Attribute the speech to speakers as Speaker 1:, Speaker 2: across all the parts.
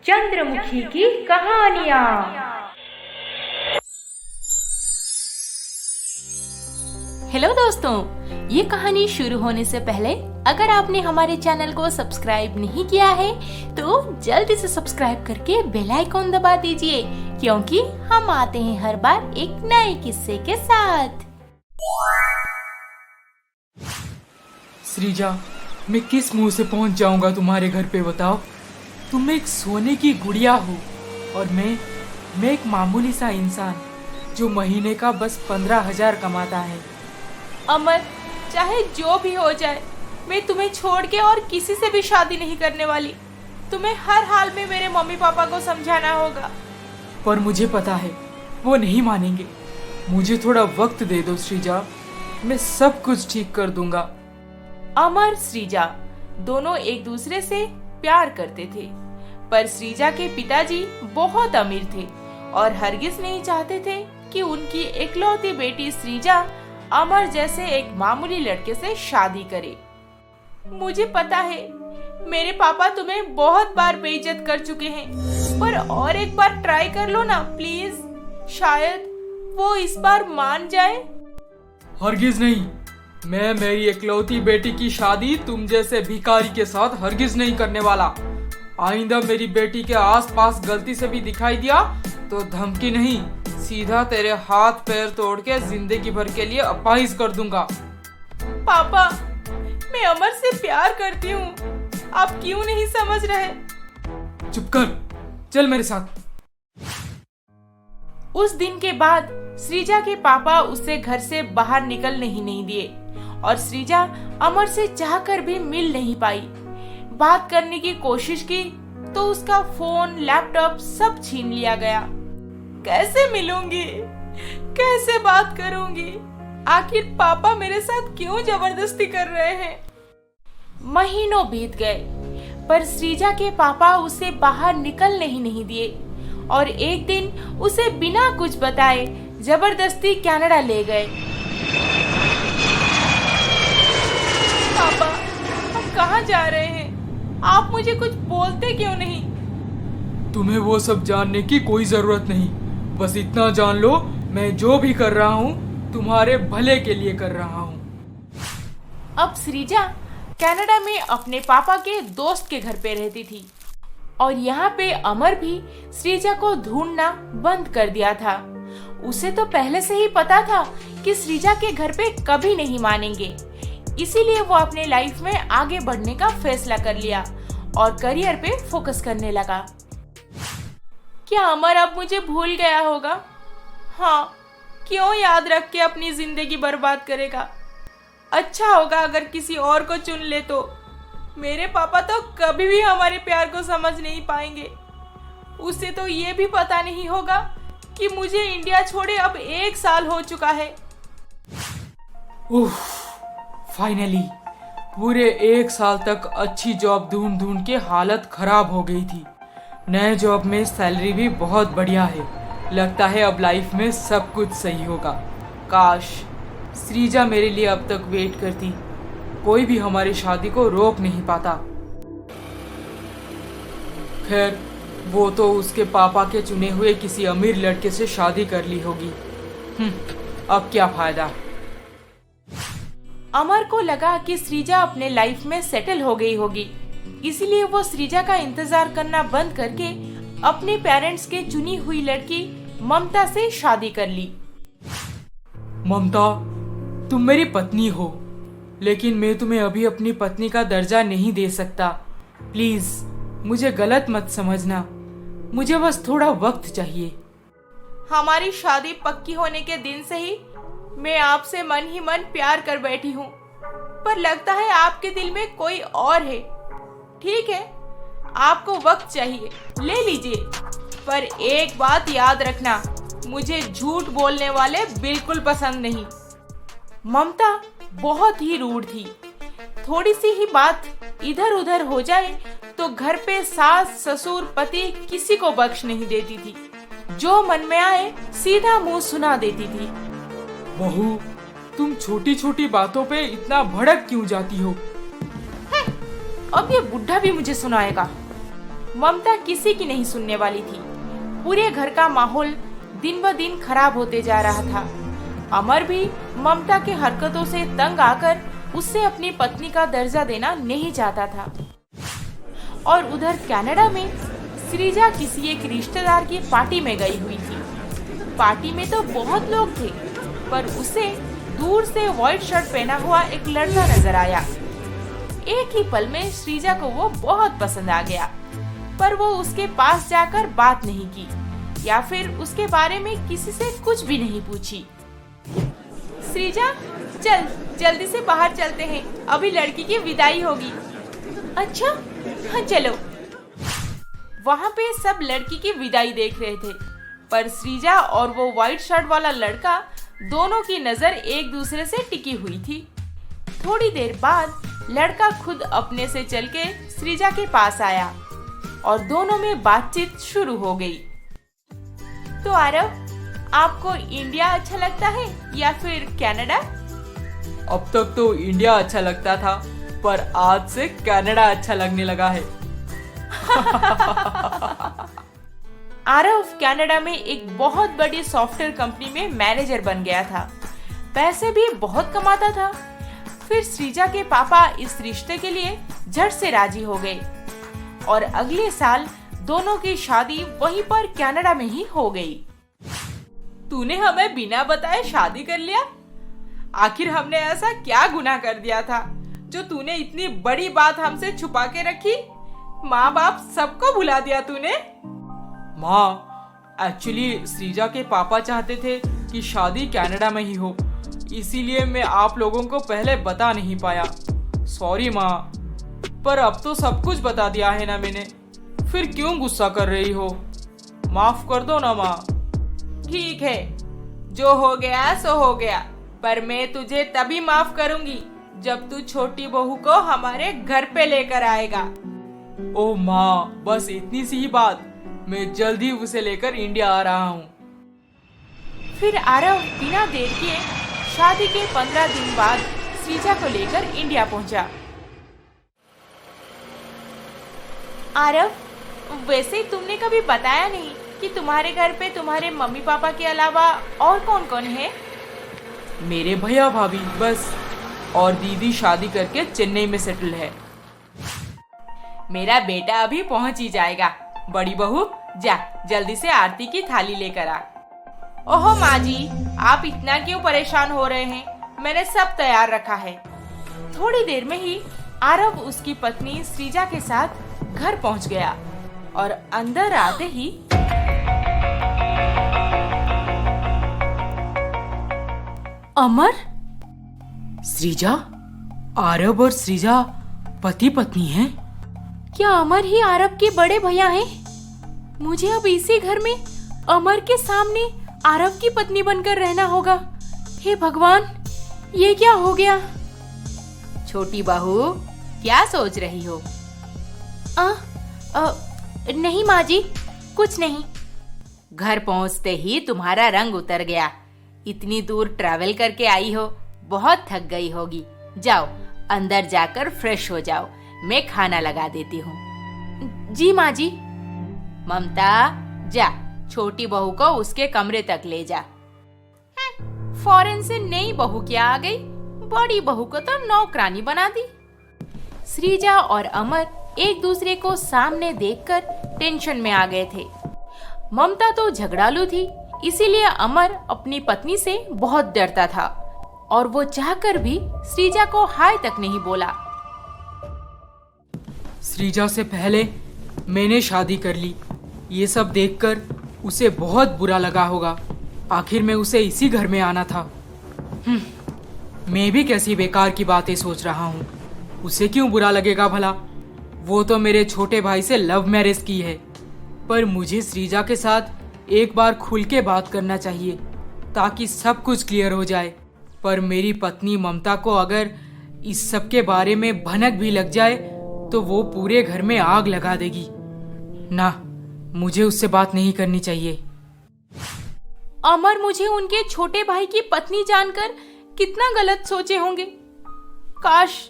Speaker 1: चंद्रमुखी की कहानियाँ।
Speaker 2: हेलो दोस्तों, ये कहानी शुरू होने से पहले अगर आपने हमारे चैनल को सब्सक्राइब नहीं किया है तो जल्दी से सब्सक्राइब करके बेल आइकॉन दबा दीजिए, क्योंकि हम आते हैं हर बार एक नए किस्से के साथ।
Speaker 3: श्रीजा, मैं किस मुंह से पहुंच जाऊंगा तुम्हारे घर पे, बताओ। तुम एक सोने की गुड़िया हो और मैं एक मामूली सा इंसान जो महीने का बस 15,000 कमाता है।
Speaker 2: अमर, चाहे जो भी हो जाए, मैं तुम्हें छोड़ के और किसी से भी शादी नहीं करने वाली। तुम्हें हर हाल में मेरे मम्मी पापा को समझाना होगा।
Speaker 3: पर मुझे पता है वो नहीं मानेंगे। मुझे थोड़ा वक्त दे दो श्रीजा, मैं सब कुछ ठीक कर दूंगा।
Speaker 2: अमर श्रीजा दोनों एक दूसरे से प्यार करते थे, पर श्रीजा के पिताजी बहुत अमीर थे और हरगिज नहीं चाहते थे कि उनकी इकलौती बेटी श्रीजा अमर जैसे एक मामूली लड़के से शादी करे। मुझे पता है मेरे पापा तुम्हें बहुत बार बेइज्जत कर चुके हैं, पर और एक बार ट्राई कर लो ना प्लीज, शायद वो इस बार मान जाए।
Speaker 3: हरगिज नहीं, मैं मेरी इकलौती बेटी की शादी तुम जैसे भिखारी के साथ हरगिज नहीं करने वाला। आइंदा मेरी बेटी के आसपास गलती से भी दिखाई दिया तो धमकी नहीं, सीधा तेरे हाथ पैर तोड़ के जिंदगी भर के लिए अपाहिज कर दूंगा।
Speaker 2: पापा, मैं अमर से प्यार करती हूँ, आप क्यों नहीं समझ रहे?
Speaker 3: चुप कर, चल मेरे साथ।
Speaker 2: उस दिन के बाद श्रीजा के पापा उसे घर से बाहर निकलने ही नहीं दिए और श्रीजा अमर से चाहकर भी मिल नहीं पाई। बात करने की कोशिश की तो उसका फोन, लैपटॉप सब छीन लिया गया। कैसे मिलूंगी, कैसे बात करूंगी? आखिर पापा मेरे साथ क्यों जबरदस्ती कर रहे हैं? महीनों बीत गए, पर श्रीजा के पापा उसे बाहर निकलने ही नहीं दिए और एक दिन उसे बिना कुछ बताए जबरदस्ती कनाडा ले गए। पापा, हम कहाँ जा रहे हैं? आप मुझे कुछ बोलते क्यों नहीं?
Speaker 3: तुम्हें वो सब जानने की कोई जरूरत नहीं, बस इतना जान लो मैं जो भी कर रहा हूँ तुम्हारे भले के लिए कर रहा हूँ।
Speaker 2: अब श्रीजा कनाडा में अपने पापा के दोस्त के घर पे रहती थी और यहाँ पे अमर भी श्रीजा को ढूंढना बंद कर दिया था। उसे तो पहले से ही पता था कि श्रीजा के घर पे कभी नहीं मानेंगे, इसीलिए वो अपने लाइफ में आगे बढ़ने का फैसला कर लिया और करियर पे फोकस करने लगा। क्या अमर अब मुझे भूल गया होगा? हाँ, क्यों याद रख के अपनी जिंदगी बर्बाद करेगा? अच्छा होगा अगर किसी और को चुन ले तो। मेरे पापा तो कभी भी हमारे प्यार को समझ नहीं पाएंगे। उसे तो ये भी पता नहीं होगा कि मुझे इंडिया छोड़े अब 1 साल हो चुका है।
Speaker 3: फाइनली पूरे 1 साल तक अच्छी जॉब ढूंढ ढूंढ के हालत खराब हो गई थी। नए जॉब में सैलरी भी बहुत बढ़िया है। लगता है अब लाइफ में सब कुछ सही होगा। काश श्रीजा मेरे लिए अब तक वेट करती, कोई भी हमारी शादी को रोक नहीं पाता। खैर, वो तो उसके पापा के चुने हुए किसी अमीर लड़के से शादी कर ली होगी। अब क्या फायदा।
Speaker 2: अमर को लगा कि श्रीजा अपने लाइफ में सेटल हो गई होगी, इसीलिए वो श्रीजा का इंतजार करना बंद करके अपने पेरेंट्स के चुनी हुई लड़की ममता से शादी कर ली।
Speaker 3: ममता, तुम मेरी पत्नी हो, लेकिन मैं तुम्हें अभी अपनी पत्नी का दर्जा नहीं दे सकता। प्लीज मुझे गलत मत समझना, मुझे बस थोड़ा वक्त चाहिए।
Speaker 2: हमारी शादी पक्की होने के दिन से ही मैं आपसे मन ही मन प्यार कर बैठी हूँ, पर लगता है आपके दिल में कोई और है। ठीक है, आपको वक्त चाहिए, ले लीजिए, पर एक बात याद रखना, मुझे झूठ बोलने वाले बिल्कुल पसंद नहीं। ममता बहुत ही रूड थी। थोड़ी सी ही बात इधर उधर हो जाए तो घर पे सास, ससुर, पति किसी को बख्श नहीं देती थी। जो मन में आए सीधा मुंह सुना देती थी।
Speaker 3: बहू, तुम छोटी छोटी बातों पे इतना भड़क क्यों जाती हो?
Speaker 2: अब ये बुढ़ा भी मुझे सुनाएगा। ममता किसी की नहीं सुनने वाली थी। पूरे घर का माहौल दिन ब दिन खराब होते जा रहा था। अमर भी ममता की हरकतों से तंग आकर उससे अपनी पत्नी का दर्जा देना नहीं चाहता था। और उधर कनाडा में श्रीजा किसी एक रिश्तेदार की पार्टी में गई हुई थी। पार्टी में तो बहुत लोग थे, पर उसे दूर से व्हाइट शर्ट पहना हुआ एक लड़का नजर आया। एक ही पल में श्रीजा को वो बहुत पसंद आ गया, पर वो उसके पास जाकर बात नहीं की या फिर उसके बारे में किसी से कुछ भी नहीं पूछी। श्रीजा, चल जल्दी से बाहर चलते हैं, अभी लड़की की विदाई होगी। अच्छा, हाँ चलो। वहाँ पे सब लड़की की विदाई देख रहे थे, पर श्रीजा और वो व्हाइट शर्ट वाला लड़का दोनों की नजर एक दूसरे से टिकी हुई थी। थोड़ी देर बाद लड़का खुद अपने से चल के श्रीजा के पास आया और दोनों में बातचीत शुरू हो गई। तो आरव, आपको इंडिया अच्छा लगता है या फिर कनाडा?
Speaker 3: अब तक तो इंडिया अच्छा लगता था, पर आज से कनाडा अच्छा लगने लगा है।
Speaker 2: आरव कनाडा में एक बहुत बड़ी सॉफ्टवेयर कंपनी में मैनेजर बन गया था। पैसे भी बहुत कमाता था। फिर श्रीजा के पापा इस रिश्ते के लिए झट से राजी हो गए और अगले साल दोनों की शादी वहीं पर कनाडा में ही हो गई।
Speaker 3: तूने हमें बिना बताए शादी कर लिया? आखिर हमने ऐसा क्या गुनाह कर दिया था जो तूने इतनी बड़ी बात हमसे छुपा के रखी? माँ बाप सबको भुला दिया तूने। माँ, एक्चुअली श्रीजा के पापा चाहते थे कि शादी कनाडा में ही हो, इसीलिए मैं आप लोगों को पहले बता नहीं पाया। सॉरी माँ, पर अब तो सब कुछ बता दिया है ना मैंने, फिर क्यों गुस्सा कर रही हो? माफ कर दो ना माँ।
Speaker 2: ठीक है, जो हो गया सो हो गया, पर मैं तुझे तभी माफ करूंगी जब तू छोटी बहू को हमारे घर पे लेकर आएगा।
Speaker 3: ओह माँ, बस इतनी सी ही बात। मैं जल्दी उसे लेकर इंडिया आ रहा हूँ।
Speaker 2: फिर आरव बिना देर किए शादी के 15 दिन बाद श्रीजा को लेकर इंडिया पहुंचा। आरव, वैसे तुमने कभी बताया नहीं कि तुम्हारे घर पे तुम्हारे मम्मी पापा के अलावा और कौन कौन है?
Speaker 3: मेरे भैया भाभी बस, और दीदी शादी करके चेन्नई में सेटल है।
Speaker 2: मेरा बेटा अभी पहुंच ही जाएगा। बड़ी बहू, जा जल्दी से आरती की थाली लेकर आ। ओहो माँ जी, आप इतना क्यों परेशान हो रहे हैं? मैंने सब तैयार रखा है। थोड़ी देर में ही आरव उसकी पत्नी श्रीजा के साथ घर पहुंच गया और अंदर आते ही अमर।
Speaker 3: श्रीजा, आरव और श्रीजा पति पत्नी हैं?
Speaker 2: क्या अमर ही आरव के बड़े भैया हैं? मुझे अब इसी घर में अमर के सामने आरव की पत्नी बनकर रहना होगा। हे भगवान, ये क्या हो गया? छोटी बहू, क्या सोच रही हो? नहीं माँ जी, कुछ नहीं। घर पहुँचते ही तुम्हारा रंग उतर गया। इतनी दूर ट्रैवल करके आई हो, बहुत थक गई होगी। जाओ अंदर जाकर फ्रेश हो जाओ, मैं खाना लगा देती हूँ। जी माँ जी। ममता, जा छोटी बहू को उसके कमरे तक ले जा। फॉरेन से नई बहू क्या आ गई, बड़ी बहू को तो नौकरानी बना दी। श्रीजा और अमर एक दूसरे को सामने देखकर टेंशन में आ गए थे। ममता तो झगड़ालू थी, इसीलिए अमर अपनी पत्नी से बहुत डरता था और वो चाहकर भी श्रीजा को हाय तक नहीं बोला।
Speaker 3: श्रीजा से पहले मैंने शादी कर ली, ये सब देखकर उसे बहुत बुरा लगा होगा। आखिर में उसे इसी घर में आना था। मैं भी कैसी बेकार की बातें सोच रहा हूँ। उसे क्यों बुरा लगेगा भला? वो तो मेरे छोटे भाई से लव मैरिज की है। पर मुझे श्रीजा के साथ एक बार खुल के बात करना चाहिए ताकि सब कुछ क्लियर हो जाए। पर मेरी पत्नी ममता को अगर इस सब के बारे में भनक भी लग जाए तो वो पूरे घर में आग लगा देगी। ना, मुझे उससे बात नहीं करनी चाहिए।
Speaker 2: अमर मुझे उनके छोटे भाई की पत्नी जानकर कितना गलत सोचे होंगे। काश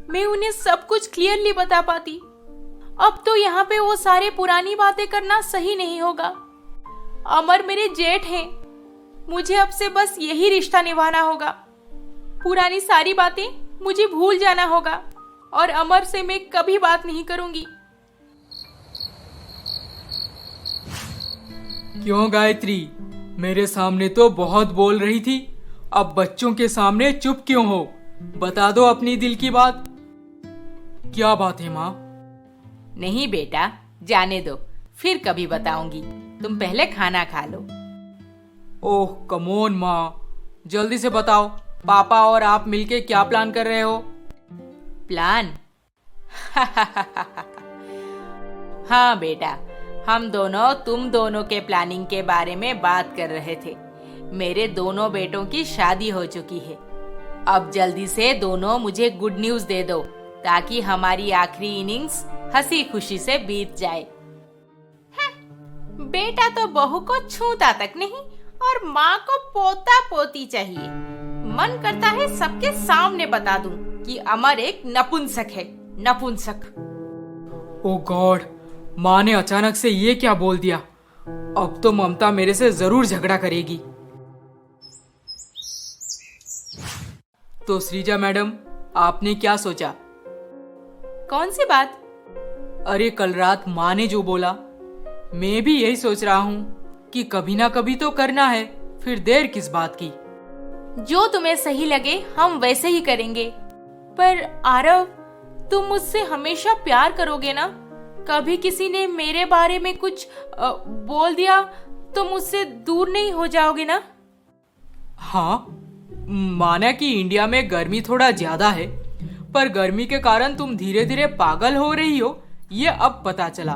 Speaker 2: मैं उन्हें सब कुछ क्लियरली बता पाती। अब तो यहाँ पे वो सारे पुरानी बातें करना सही नहीं होगा। अमर मेरे जेठ हैं, मुझे अब से बस यही रिश्ता निभाना होगा। पुरानी सारी बातें मुझे भूल जाना होगा और अमर से मैं कभी बात नहीं करूंगी।
Speaker 3: क्यों गायत्री, मेरे सामने तो बहुत बोल रही थी, अब बच्चों के सामने चुप क्यों हो? बता दो अपनी दिल की बात। क्या बात है माँ?
Speaker 2: नहीं बेटा, जाने दो, फिर कभी बताऊंगी। तुम पहले खाना खा लो।
Speaker 3: ओह कमोन माँ, जल्दी से बताओ, पापा और आप मिलके क्या प्लान कर रहे हो?
Speaker 2: प्लान? हाँ बेटा, हम दोनों तुम दोनों के प्लानिंग के बारे में बात कर रहे थे। मेरे दोनों बेटों की शादी हो चुकी है। अब जल्दी से दोनों मुझे गुड न्यूज दे दो ताकि हमारी आखिरी इनिंग्स हंसी खुशी से बीत जाए। बेटा तो बहू को छूता तक नहीं और माँ को पोता पोती चाहिए। मन करता है सबके सामने बता दूं कि अमर एक नपुंसक है, नपुंसक।
Speaker 3: ओ गॉड, माँ ने अचानक से ये क्या बोल दिया? अब तो ममता मेरे से जरूर झगड़ा करेगी। तो श्रीजा मैडम, आपने क्या सोचा?
Speaker 2: कौन सी बात?
Speaker 3: अरे कल रात माँ ने जो बोला, मैं भी यही सोच रहा हूँ कि कभी ना कभी तो करना है, फिर देर किस बात की।
Speaker 2: जो तुम्हें सही लगे हम वैसे ही करेंगे। पर आरव, तुम मुझसे हमेशा प्यार करोगे ना? कभी किसी ने मेरे बारे में कुछ बोल दिया तो मुझसे दूर नहीं हो जाओगे ना?
Speaker 3: हाँ, माना कि इंडिया में गर्मी थोड़ा ज्यादा है, पर गर्मी के कारण तुम धीरे धीरे पागल हो रही हो, ये अब पता चला।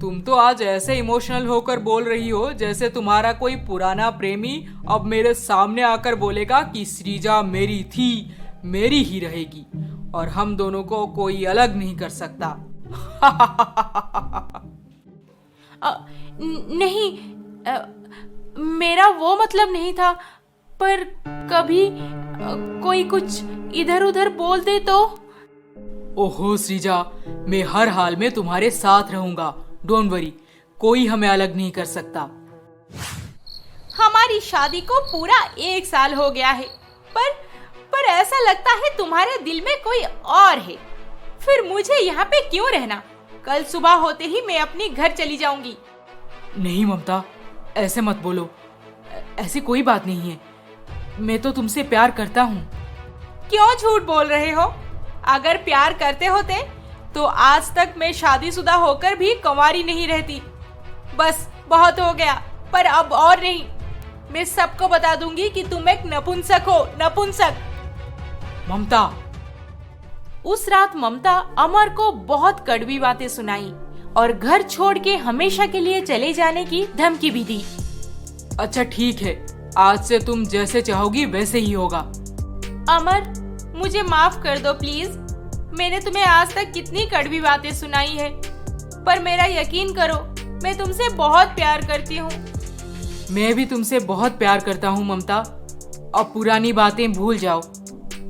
Speaker 3: तुम तो आज ऐसे इमोशनल होकर बोल रही हो जैसे तुम्हारा कोई पुराना प्रेमी अब मेरे सामने आकर बोलेगा कि श्रीजा मेरी थी, मेरी ही रहेगी और हम दोनों को कोई अलग नहीं कर सकता।
Speaker 2: नहीं, मेरा वो मतलब नहीं था, पर कभी कोई कुछ इधर उधर बोल दे तो।
Speaker 3: ओहो श्रीजा, मैं हर हाल में तुम्हारे साथ रहूंगा, डोंट वरी, कोई हमें अलग नहीं कर सकता।
Speaker 2: हमारी शादी को पूरा 1 साल हो गया है, पर ऐसा लगता है तुम्हारे दिल में कोई और है। फिर मुझे यहाँ पे क्यों रहना? कल सुबह होते ही मैं अपनी घर चली जाऊंगी।
Speaker 3: नहीं ममता, ऐसे मत बोलो, ऐसी कोई बात नहीं है। मैं तो तुमसे प्यार करता हूँ।
Speaker 2: क्यों झूठ बोल रहे हो? अगर प्यार करते होते तो आज तक मैं शादीशुदा होकर भी कुंवारी नहीं रहती। बस बहुत हो गया, पर अब और नहीं। मैं सबको बता दूंगी कि तुम एक नपुंसक हो, नपुंसक।
Speaker 3: ममता।
Speaker 2: उस रात ममता अमर को बहुत कड़वी बातें सुनाई और घर छोड़ के हमेशा के लिए चले जाने की धमकी भी दी।
Speaker 3: अच्छा ठीक है, आज से तुम जैसे चाहोगी वैसे ही होगा।
Speaker 2: अमर, मुझे माफ कर दो प्लीज। मैंने तुम्हें आज तक कितनी कड़वी बातें सुनाई है, पर मेरा यकीन करो, मैं तुमसे बहुत प्यार करती हूँ।
Speaker 3: मैं भी तुमसे बहुत प्यार करता हूँ ममता। अब पुरानी बातें भूल जाओ,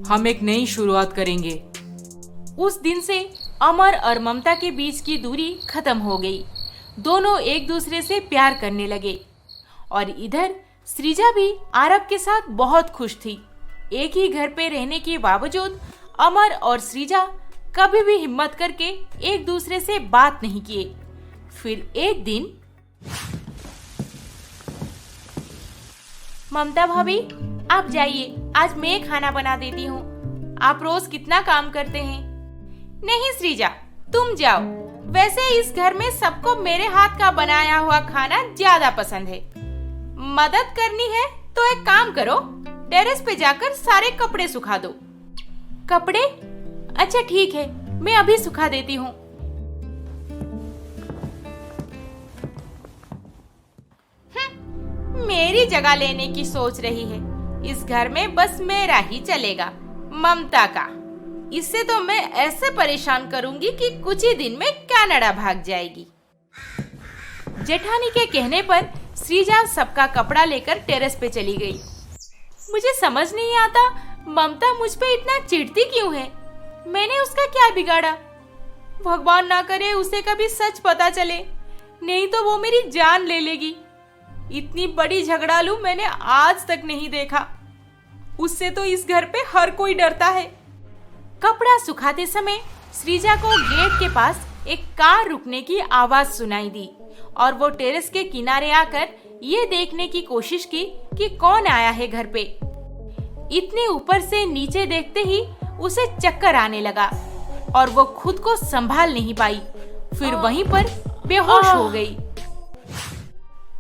Speaker 3: हम एक नई शुरुआत करेंगे।
Speaker 2: उस दिन से अमर और ममता के बीच की दूरी खत्म हो गई। दोनों एक दूसरे से प्यार करने लगे और इधर श्रीजा भी आरव के साथ बहुत खुश थी। एक ही घर पे रहने के बावजूद अमर और श्रीजा कभी भी हिम्मत करके एक दूसरे से बात नहीं किए। फिर एक दिन, ममता भाभी आप जाइए, आज मैं खाना बना देती हूँ। आप रोज कितना काम करते हैं। नहीं श्रीजा, तुम जाओ। वैसे इस घर में सबको मेरे हाथ का बनाया हुआ खाना ज्यादा पसंद है। मदद करनी है तो एक काम करो, टेरेस पे जाकर सारे कपड़े सुखा दो। कपड़े? अच्छा ठीक है, मैं अभी सुखा देती हूँ। मेरी जगह लेने की सोच रही है। इस घर में बस मेरा ही चलेगा, ममता का। इससे तो मैं ऐसे परेशान करूंगी कि कुछ ही दिन में कनाडा भाग जाएगी। जेठानी के कहने पर श्रीजा सबका कपड़ा लेकर टेरेस पे चली गई। मुझे समझ नहीं आता ममता मुझ पे इतना चिढ़ती क्यों है। मैंने उसका क्या बिगाड़ा? भगवान ना करे उसे कभी सच पता चले, नहीं तो वो मेरी जान ले लेगी। इतनी बड़ी झगड़ालू मैंने आज तक नहीं देखा। उससे तो इस घर पे हर कोई डरता है। कपड़ा सुखाते समय सृजा को गेट के पास एक कार रुकने की आवाज सुनाई दी और वो टेरेस के किनारे आकर ये देखने की कोशिश की कि कौन आया है घर पे। इतने ऊपर से नीचे देखते ही उसे चक्कर आने लगा और वो खुद को संभाल नहीं पाई, फिर वहीं पर बेहोश हो गई।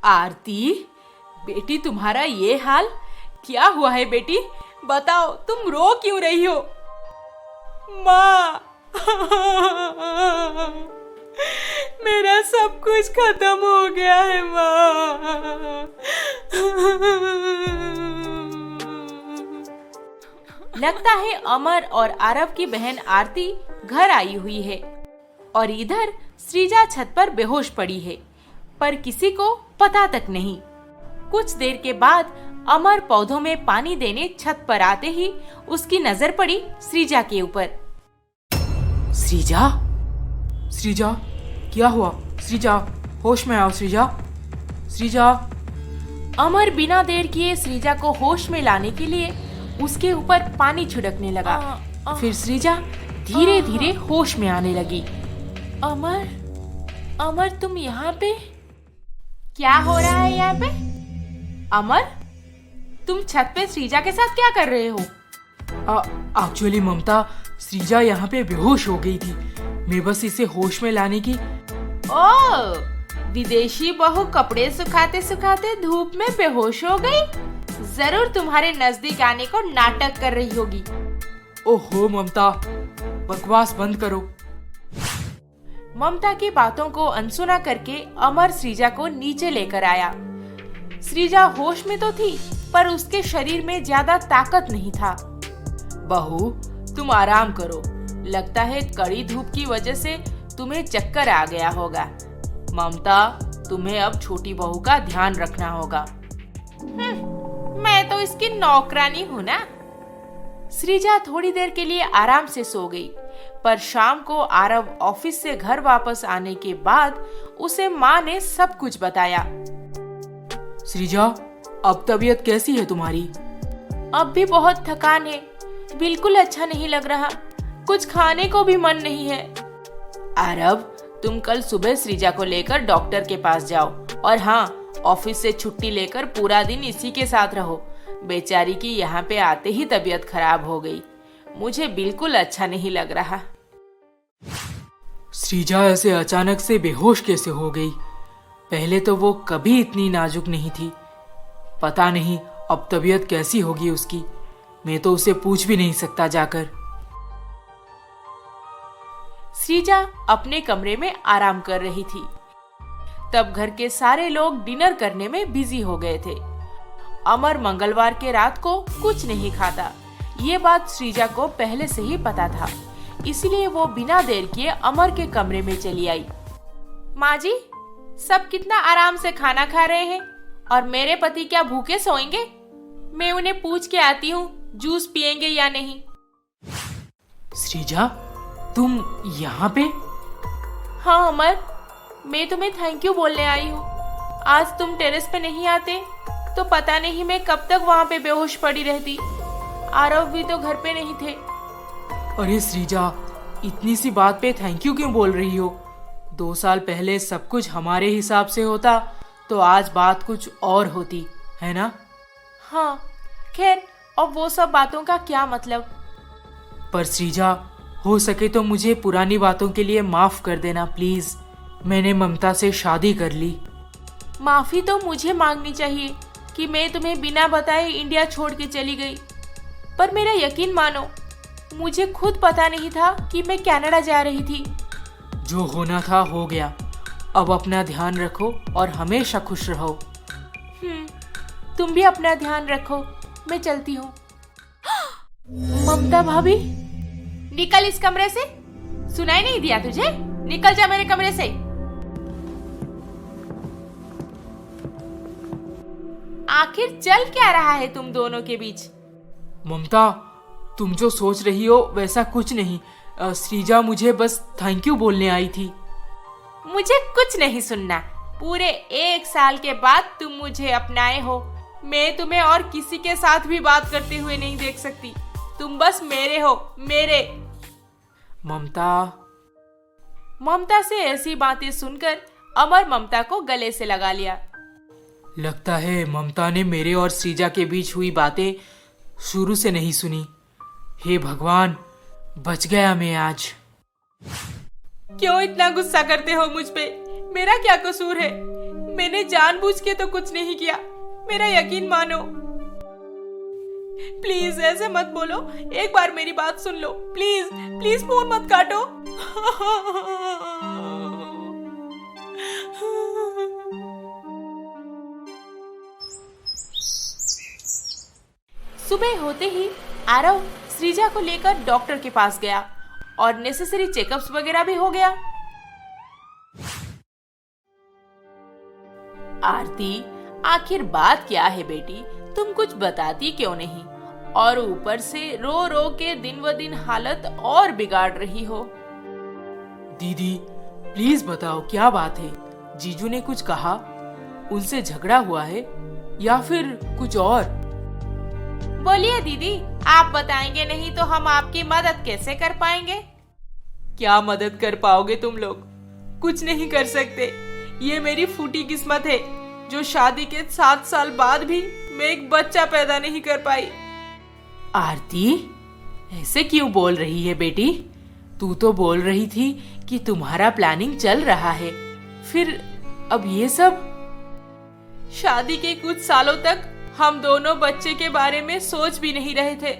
Speaker 2: आरती, बेटी तुम्हारा ये हाल क्या हुआ है? बेटी बताओ, तुम रो क्यों रही हो? माँ, मेरा सब कुछ खत्म हो गया है माँ। लगता है अमर और आरव की बहन आरती घर आई हुई है और इधर सृजा छत पर बेहोश पड़ी है, पर किसी को पता तक नहीं। कुछ देर के बाद अमर पौधों में पानी देने छत पर आते ही उसकी नजर पड़ी सृजा के ऊपर।
Speaker 3: सृजा, सृजा, क्या हुआ? सृजा, होश में आओ सृजा, सृजा।
Speaker 2: अमर बिना देर किए सृजा को होश में लाने के लिए उसके ऊपर पानी छिड़कने लगा। फिर सृजा धीरे धीरे होश में आने लगी। अमर, अमर तुम यहाँ पे? क्या हो रहा है यहाँ पे? अमर, तुम छत पे सृजा के साथ क्या कर रहे हो?
Speaker 3: एक्चुअली ममता, सृजा यहाँ पे बेहोश हो गई थी। मैं बस इसे होश में लाने की।
Speaker 2: ओह, विदेशी बहू कपड़े सुखाते सुखाते धूप में बेहोश हो गई। जरूर तुम्हारे नजदीक आने को नाटक कर रही होगी।
Speaker 3: ओहो ममता, बकवास बंद करो।
Speaker 2: ममता की बातों को अनसुना करके अमर सृजा को नीचे लेकर आया। सृजा होश में तो थी, पर उसके शरीर में ज्यादा ताकत नहीं था। बहू, तुम आराम करो। लगता है कड़ी धूप की वजह से तुम्हें चक्कर आ गया होगा। ममता, तुम्हें अब छोटी बहू का ध्यान रखना होगा। मैं तो इसकी नौकरानी हूँ ना। सृजा थोड़ी देर के लिए आराम से सो गई, पर शाम को आरव ऑफिस से घर वापस आने के बाद उसे माँ ने सब कुछ बताया।
Speaker 3: सृजा, अब तबीयत कैसी है तुम्हारी?
Speaker 2: अब भी बहुत थकान है, बिल्कुल अच्छा नहीं लग रहा, कुछ खाने को भी मन नहीं है। आरव, तुम कल सुबह सृजा को लेकर डॉक्टर के पास जाओ और हाँ, ऑफिस से छुट्टी लेकर पूरा दिन इसी के साथ रहो। बेचारी की यहाँ पे आते ही तबीयत खराब हो गई। मुझे बिल्कुल अच्छा नहीं लग रहा।
Speaker 3: सृजा ऐसे अचानक से बेहोश कैसे हो गई? पहले तो वो कभी इतनी नाजुक नहीं थी। पता नहीं अब तबीयत कैसी होगी उसकी। मैं तो उसे पूछ भी नहीं सकता जाकर।
Speaker 2: सृजा अपने कमरे में आराम कर रही थी। तब घर के सारे लोग डिनर करने में बिजी हो गए थे। अमर मंगलवार के रात को कुछ नहीं खाता। ये बात सृजा को पहले से ही पता था, इसलिए वो बिना देर किए अमर के कमरे में चली आई। माँ जी, सब कितना आराम से खाना खा रहे हैं और मेरे पति क्या भूखे सोएंगे? मैं उन्हें पूछ के आती हूँ जूस पिएंगे या नहीं।
Speaker 3: सृजा, तुम यहाँ पे?
Speaker 2: हाँ अमर, मैं तुम्हें थैंक यू बोलने आई हूँ। आज तुम टेरेस पे नहीं आते तो पता नहीं मैं कब तक वहाँ पे बेहोश पड़ी रहती। आरव भी तो घर पे नहीं थे।
Speaker 3: अरे सृजा, इतनी सी बात पे थैंक यू क्यों बोल रही हो? 2 साल पहले सब कुछ हमारे हिसाब से होता तो आज बात कुछ और होती, है ना?
Speaker 2: हाँ, खैर, अब वो सब बातों का क्या मतलब।
Speaker 3: पर सृजा, हो सके तो मुझे पुरानी बातों के लिए माफ कर देना प्लीज। मैंने ममता से शादी कर ली।
Speaker 2: माफी तो मुझे मांगनी चाहिए कि मैं तुम्हें बिना बताए इंडिया छोड़ के चली गई, पर मेरा यकीन मानो, मुझे खुद पता नहीं था कि मैं कनाडा जा रही थी।
Speaker 3: जो होना था हो गया। अब अपना ध्यान रखो और हमेशा खुश रहो।
Speaker 2: तुम भी अपना ध्यान रखो। मैं चलती हूँ। ममता भाभी, निकल इस कमरे से। सुनाई नहीं दिया तुझे? निकल जा मेरे कमरे से। आखिर चल क्या रहा है तुम दोनों के बीच?
Speaker 3: ममता, तुम जो सोच रही हो वैसा कुछ नहीं। श्रीजा मुझे बस थैंक यू बोलने आई थी।
Speaker 2: मुझे कुछ नहीं सुनना। पूरे 1 साल के बाद तुम मुझे अपनाए हो। मैं तुम्हें और किसी के साथ भी बात करते हुए नहीं देख सकती। तुम बस मेरे हो, मेरे। ममता से ऐसी बातें सुनकर अमर ममता को गले से लगा लिया।
Speaker 3: लगता है ममता ने मेरे और श्रीजा के बीच हुई बातें शुरू से नहीं सुनी। हे भगवान, बच गया मैं आज।
Speaker 2: क्यों इतना गुस्सा करते हो मुझ पे? मेरा क्या कसूर है? मैंने जानबूझ के तो कुछ नहीं किया। मेरा यकीन मानो। प्लीज ऐसे मत बोलो। एक बार मेरी बात सुन लो। प्लीज प्लीज फोन मत काटो। सुबह होते ही आरव श्रीजा को लेकर डॉक्टर के पास गया और नेसेसरी चेकअप्स वगैरह भी हो गया। आरती, आखिर बात क्या है बेटी? तुम कुछ बताती क्यों नहीं? और ऊपर से रो रो के दिन व दिन हालत और बिगाड़ रही हो।
Speaker 3: दीदी प्लीज बताओ क्या बात है? जीजू ने कुछ कहा? उनसे झगड़ा हुआ है या फिर कुछ और?
Speaker 2: बोलिए दीदी, आप बताएंगे नहीं तो हम आपकी मदद कैसे कर पाएंगे?
Speaker 3: क्या मदद कर पाओगे तुम लोग? कुछ नहीं कर सकते। ये मेरी फूटी किस्मत है जो शादी के 7 साल बाद भी मैं एक बच्चा पैदा नहीं कर पाई।
Speaker 2: आरती, ऐसे क्यों बोल रही है बेटी? तू तो बोल रही थी कि तुम्हारा प्लानिंग चल रहा है, फिर अब ये सब?
Speaker 3: शादी के कुछ सालों तक हम दोनों बच्चे के बारे में सोच भी नहीं रहे थे।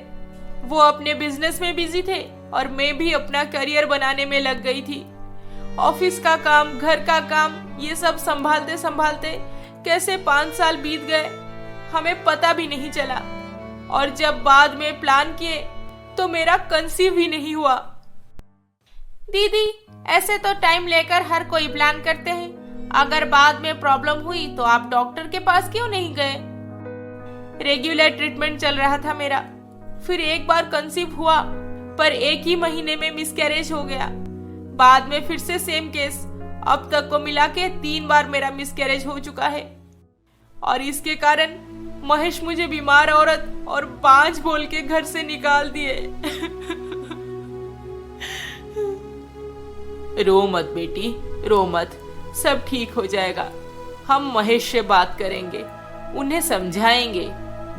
Speaker 3: वो अपने बिजनेस में बिजी थे और मैं भी अपना करियर बनाने में लग गई थी। ऑफिस का काम, घर का काम, ये सब संभालते संभालते कैसे 5 साल बीत गए हमें पता भी नहीं चला। और जब बाद में प्लान किए तो मेरा कंसीव ही नहीं हुआ।
Speaker 2: दीदी, ऐसे तो टाइम लेकर हर कोई प्लान करते हैं। अगर बाद में प्रॉब्लम हुई तो आप डॉक्टर के पास क्यों नहीं गए?
Speaker 3: रेगुलर ट्रीटमेंट चल रहा था मेरा। फिर एक बार कंसीव हुआ पर 1 ही महीने में मिसकैरेज हो गया। बाद में फिर से सेम केस। अब तक को मिला के 3 बार मेरा मिसकैरेज हो चुका है। और इसके कारण महेश मुझे बीमार औरत और बांझ बोल के घर से निकाल दिए। रो मत बेटी, रो मत। सब ठीक हो जाएगा। हम महेश से बात करेंगे, उन्हें समझाएंगे।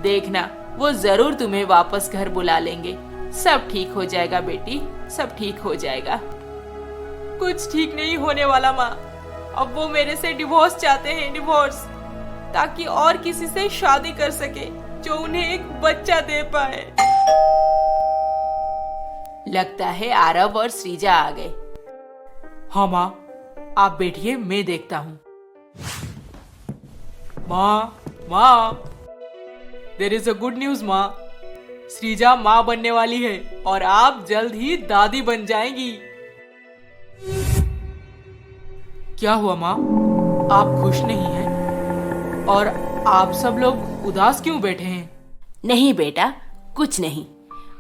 Speaker 3: देखना, वो जरूर तुम्हें वापस घर बुला लेंगे। सब ठीक हो जाएगा बेटी, सब ठीक हो जाएगा। कुछ ठीक नहीं होने वाला माँ। अब वो मेरे से डिवोर्स चाहते हैं, डिवोर्स, ताकि और किसी से शादी कर सके जो उन्हें एक बच्चा दे पाए।
Speaker 2: लगता है आरव और श्रीजा आ गए।
Speaker 3: हाँ माँ, आप बैठिए, मैं देखता हूँ। माँ, there is a good news माँ। श्रीजा माँ बनने वाली है और आप जल्द ही दादी बन जाएंगी। क्या हुआ माँ? आप खुश नहीं हैं? और आप सब लोग उदास क्यों बैठे हैं?
Speaker 2: नहीं बेटा, कुछ नहीं।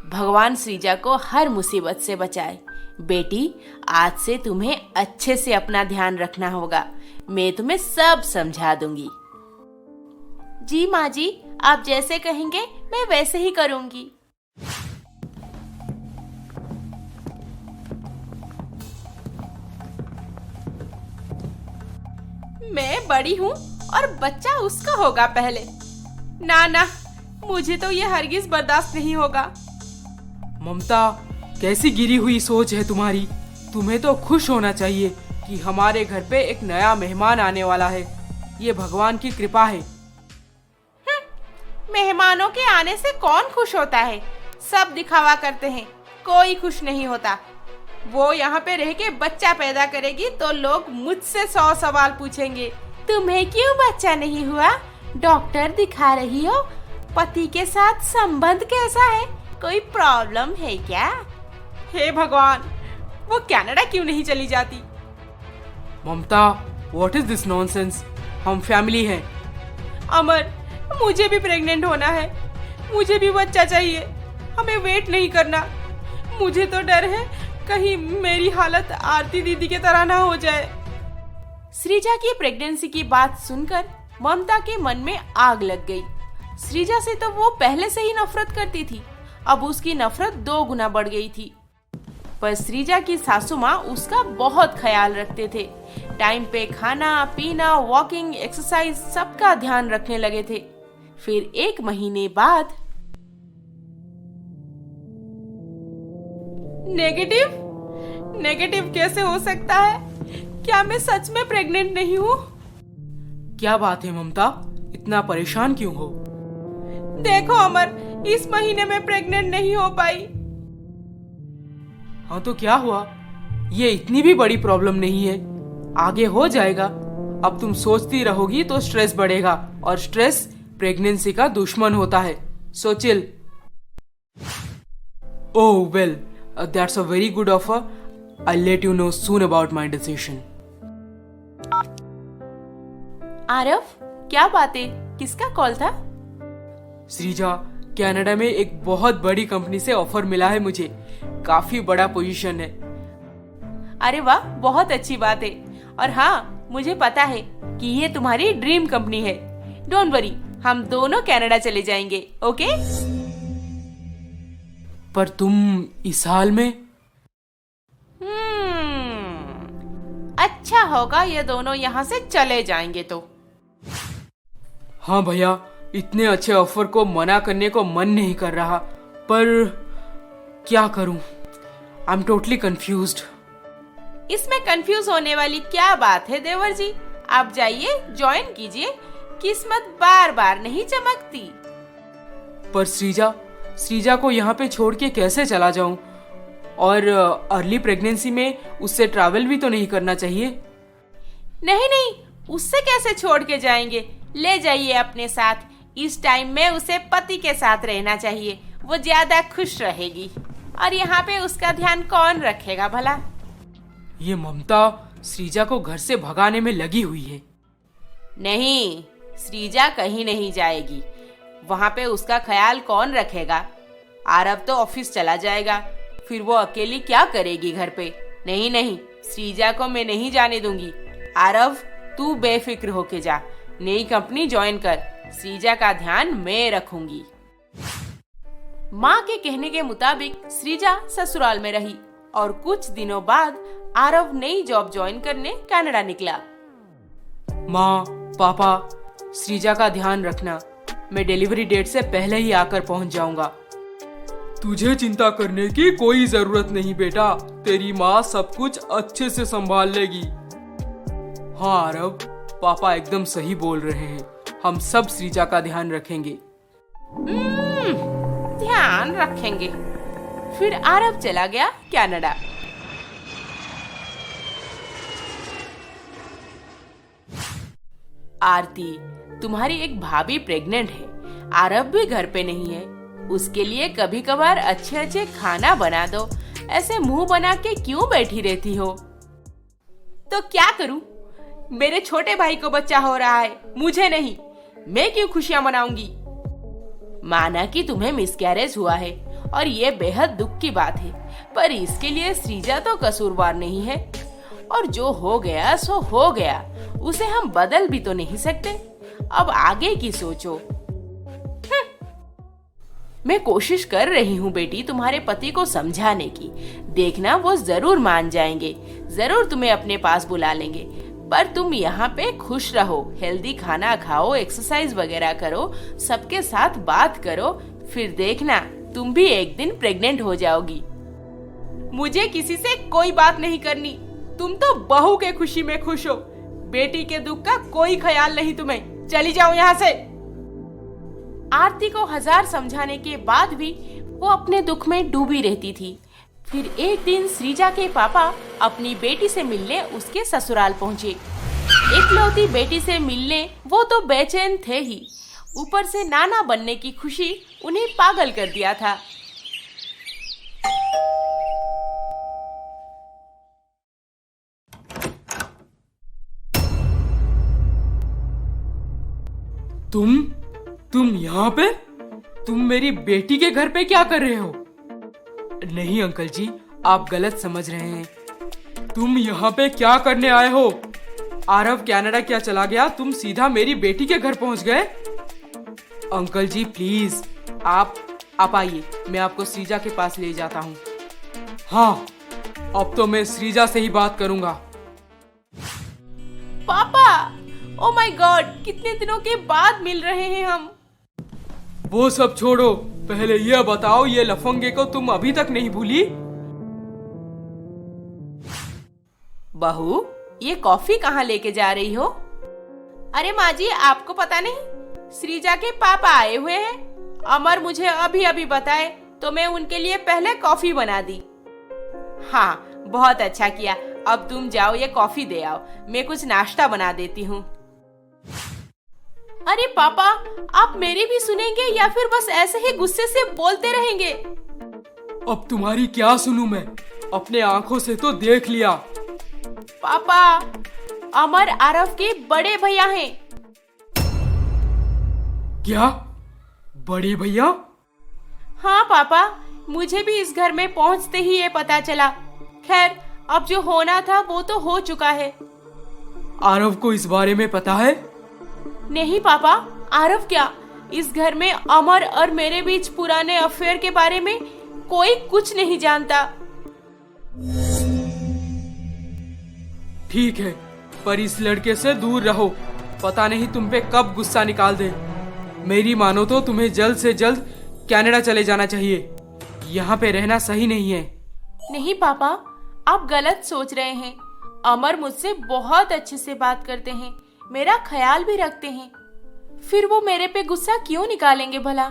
Speaker 2: भगवान श्रीजा को हर मुसीबत से बचाए। बेटी, आज से तुम्हें अच्छे से अपना ध्यान रखना होगा। मैं तुम्हें सब समझा दूंगी। जी माँ जी, आप जैसे कहेंगे मैं वैसे ही करूंगी। मैं बड़ी हूँ और बच्चा उसका होगा पहले। ना, मुझे तो ये हरगिज बर्दाश्त नहीं होगा।
Speaker 3: ममता, कैसी गिरी हुई सोच है तुम्हारी? तुम्हें तो खुश होना चाहिए कि हमारे घर पे एक नया मेहमान आने वाला है। ये भगवान की कृपा है।
Speaker 2: मेहमानों के आने से कौन खुश होता है? सब दिखावा करते हैं, कोई खुश नहीं होता। वो यहाँ पे रह के बच्चा पैदा करेगी तो लोग मुझसे 100 सवाल पूछेंगे। तुम्हें क्यों बच्चा नहीं हुआ? डॉक्टर दिखा रही हो? पति के साथ संबंध कैसा है? कोई प्रॉब्लम है क्या?
Speaker 3: हे भगवान, वो कनाडा क्यों नहीं चली जाती? ममता, व्हाट इज दिस नॉनसेंस? हम फैमिली हैं। अमर, मुझे भी प्रेग्नेंट होना है। मुझे भी बच्चा चाहिए। हमें वेट नहीं करना। मुझे तो डर है
Speaker 2: कहीं मेरी हालत आरती दीदी की तरह ना हो जाए। सृजा की प्रेगनेंसी की बात सुनकर ममता के मन में आग लग गई। सृजा से तो वो पहले से ही नफरत करती थी, अब उसकी नफरत 2 गुना बढ़ गई थी। पर सृजा की सासू माँ उसका बहुत ख्याल रखते थे। टाइम पे खाना पीना, वॉकिंग, एक्सरसाइज सबका ध्यान रखने लगे थे। फिर 1 महीने बाद नेगेटिव कैसे हो सकता है? क्या मैं सच में प्रेग्नेंट नहीं हूँ?
Speaker 3: क्या बात है ममता, इतना परेशान क्यों हो?
Speaker 2: देखो अमर, इस महीने में प्रेग्नेंट नहीं हो पाई।
Speaker 3: हाँ तो क्या हुआ? ये इतनी भी बड़ी प्रॉब्लम नहीं है, आगे हो जाएगा। अब तुम सोचती रहोगी तो स्ट्रेस बढ़ेगा और स्ट्रेस प्रेगनेंसी का दुश्मन होता है। So chill. Oh well, that's a very good offer. I'll let you know soon about my decision.
Speaker 2: Aarav, क्या बात है? किसका कॉल था?
Speaker 3: श्रीजा, कनाडा में एक बहुत बड़ी कंपनी से ऑफर मिला है मुझे। काफी बड़ा पोजीशन है।
Speaker 2: अरे वाह, बहुत अच्छी बात है। और हाँ, मुझे पता है कि ये तुम्हारी ड्रीम कंपनी है। डोंट वरी, हम दोनों कनाडा चले जाएंगे, ओके?
Speaker 3: पर तुम इस हाल में?
Speaker 2: अच्छा होगा ये दोनों यहाँ से चले जाएंगे तो।
Speaker 3: हाँ भैया, इतने अच्छे ऑफर को मना करने को मन नहीं कर रहा, पर क्या करूं? I am totally confused.
Speaker 2: इसमें कंफ्यूज होने वाली क्या बात है देवर जी? आप जाइए, ज्वाइन कीजिए। किस्मत बार बार नहीं चमकती।
Speaker 3: पर श्रीजा को यहाँ पे छोड़ के कैसे चला जाऊं? और अर्ली प्रेगनेंसी में उससे ट्रैवल भी तो नहीं करना चाहिए।
Speaker 2: नहीं, उससे कैसे छोड़ के जाएंगे? ले जाइए अपने साथ। इस टाइम में उसे पति के साथ रहना चाहिए, वो ज्यादा खुश रहेगी। और यहाँ पे उसका ध्यान कौन रखेगा भला?
Speaker 3: ये ममता श्रीजा को घर से भगाने में लगी हुई है।
Speaker 2: नहीं, श्रीजा कहीं नहीं जाएगी। वहाँ पे उसका ख्याल कौन रखेगा? आरव तो ऑफिस चला जाएगा, फिर वो अकेली क्या करेगी घर पे? नहीं, श्रीजा को मैं नहीं जाने दूंगी। आरव, तू बेफिक्र होके जा, नई कंपनी ज्वाइन कर। श्रीजा का ध्यान मैं रखूंगी। माँ के कहने के मुताबिक श्रीजा ससुराल में रही और कुछ दिनों बाद आरव नई जॉब ज्वाइन करने कनाडा निकला।
Speaker 3: माँ, पापा, श्रीजा का ध्यान रखना। मैं डिलीवरी डेट से पहले ही आकर पहुँच जाऊंगा। तुझे चिंता करने की कोई जरूरत नहीं बेटा, तेरी माँ सब कुछ अच्छे से संभाल लेगी। हाँ आरव, पापा एकदम सही बोल रहे हैं। हम सब श्रीजा का ध्यान रखेंगे।
Speaker 2: ध्यान रखेंगे। फिर आरव चला गया कनाडा। आरती, तुम्हारी एक भाभी प्रेग्नेंट है। आरव भी घर पे नहीं है। उसके लिए कभी कभार अच्छे खाना बना दो। ऐसे मुंह बना के क्यों बैठी रहती हो? तो क्या करूं? मेरे छोटे भाई को बच्चा हो रहा है, मुझे नहीं। मैं क्यों खुशियां मनाऊंगी? माना कि तुम्हें मिसकैरेज हुआ है और ये बेहद दुख की बात है, पर इसके लिए श्रीजा तो कसूरवार नहीं है। और जो हो गया सो हो गया, उसे हम बदल भी तो नहीं सकते। अब आगे की सोचो। मैं कोशिश कर रही हूँ बेटी तुम्हारे पति को समझाने की। देखना वो जरूर मान जाएंगे, जरूर तुम्हें अपने पास बुला लेंगे। पर तुम यहाँ पे खुश रहो, हेल्दी खाना खाओ, एक्सरसाइज वगैरह करो, सबके साथ बात करो। फिर देखना तुम भी एक दिन प्रेग्नेंट हो जाओगी। मुझे किसी से कोई बात नहीं करनी। तुम तो बहू के खुशी में खुश हो, बेटी के दुख का कोई ख्याल नहीं तुम्हें। चली जाओ यहाँ से। आरती को 1000 समझाने के बाद भी वो अपने दुख में डूबी रहती थी। फिर एक दिन श्रीजा के पापा अपनी बेटी से मिलने उसके ससुराल पहुंचे। इकलौती बेटी से मिलने वो तो बेचैन थे ही, ऊपर से नाना बनने की खुशी उन्हें पागल कर दिया था।
Speaker 3: तुम यहाँ पे? तुम मेरी बेटी के घर पे क्या कर रहे हो? नहीं अंकल जी, आप गलत समझ रहे हैं। तुम यहाँ पे क्या करने आए हो? आरव कनाडा क्या चला गया? तुम सीधा मेरी बेटी के घर पहुँच गए? अंकल जी प्लीज, आप आइए, मैं आपको श्रीजा के पास ले जाता हूँ। हाँ, अब तो मैं श्रीजा से ही बात करूँगा।
Speaker 2: पापा, ओ माय गॉड, कितने दिनों के बाद मिल रहे हैं हम।
Speaker 3: वो सब छोड़ो, पहले ये बताओ, ये लफंगे को तुम अभी तक नहीं भूली?
Speaker 2: बहू, ये कॉफी कहाँ लेके जा रही हो? अरे माँ जी, आपको पता नहीं, श्रीजा के पापा आए हुए हैं। अमर मुझे अभी अभी बताए तो मैं उनके लिए पहले कॉफी बना दी। हाँ, बहुत अच्छा किया। अब तुम जाओ, ये कॉफी दे आओ, मैं कुछ नाश्ता बना देती हूँ। अरे पापा, आप मेरी भी सुनेंगे या फिर बस ऐसे ही गुस्से से बोलते रहेंगे?
Speaker 3: अब तुम्हारी क्या सुनूं मैं? अपने आंखों से तो देख लिया।
Speaker 2: पापा, अमर आरव के बड़े भैया हैं।
Speaker 3: क्या? बड़े भैया?
Speaker 2: हाँ पापा, मुझे भी इस घर में पहुंचते ही ये पता चला। खैर, अब जो होना था वो तो हो चुका है।
Speaker 3: आरव को इस बारे में पता है?
Speaker 2: नहीं पापा, आरव क्या, इस घर में अमर और मेरे बीच पुराने अफेयर के बारे में कोई कुछ नहीं जानता।
Speaker 3: ठीक है, पर इस लड़के से दूर रहो, पता नहीं तुम पे कब गुस्सा निकाल दे। मेरी मानो तो तुम्हें जल्द से जल्द कनाडा चले जाना चाहिए, यहाँ पे रहना सही नहीं है।
Speaker 2: नहीं पापा, आप गलत सोच रहे हैं। अमर मुझसे बहुत अच्छे से बात करते हैं, मेरा ख्याल भी रखते हैं, फिर वो मेरे पे गुस्सा क्यों निकालेंगे भला?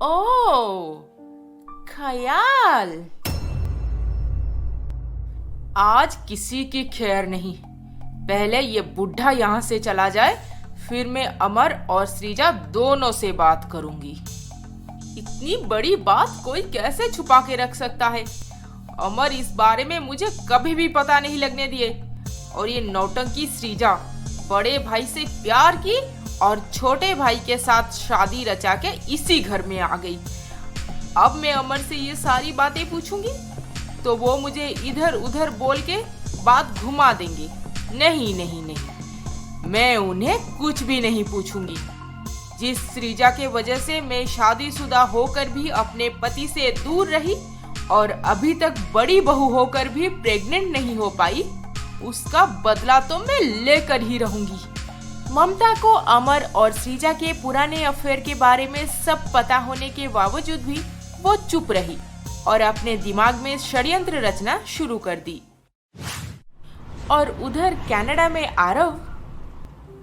Speaker 2: ओह, ख्याल। आज किसी की खैर नहीं, पहले ये बुढ़ा यहाँ से चला जाए, फिर मैं अमर और श्रीजा दोनों से बात करूंगी। इतनी बड़ी बात कोई कैसे छुपा के रख सकता है? अमर इस बारे में मुझे कभी भी पता नहीं लगने दिए। और ये नौटंकी श्रीजा बड़े भाई से प्यार की और छोटे भाई के साथ शादी रचा के इसी घर में आ गई। अब मैं अमर से ये सारी बातें पूछूंगी तो वो मुझे इधर उधर बोल के बात घुमा देंगे। नहीं नहीं नहीं, मैं उन्हें कुछ भी नहीं पूछूंगी। जिस श्रीजा के वजह से मैं शादीशुदा होकर भी अपने पति से दूर रही और अभी तक बड़ी बहू होकर भी प्रेग्नेंट नहीं हो पाई, उसका बदला तो मैं लेकर ही रहूंगी। ममता को अमर और श्रीजा के पुराने अफेयर के बारे में सब पता होने के बावजूद भी वो चुप रही और अपने दिमाग में षड्यंत्र रचना शुरू कर दी। और उधर कनाडा में आरव,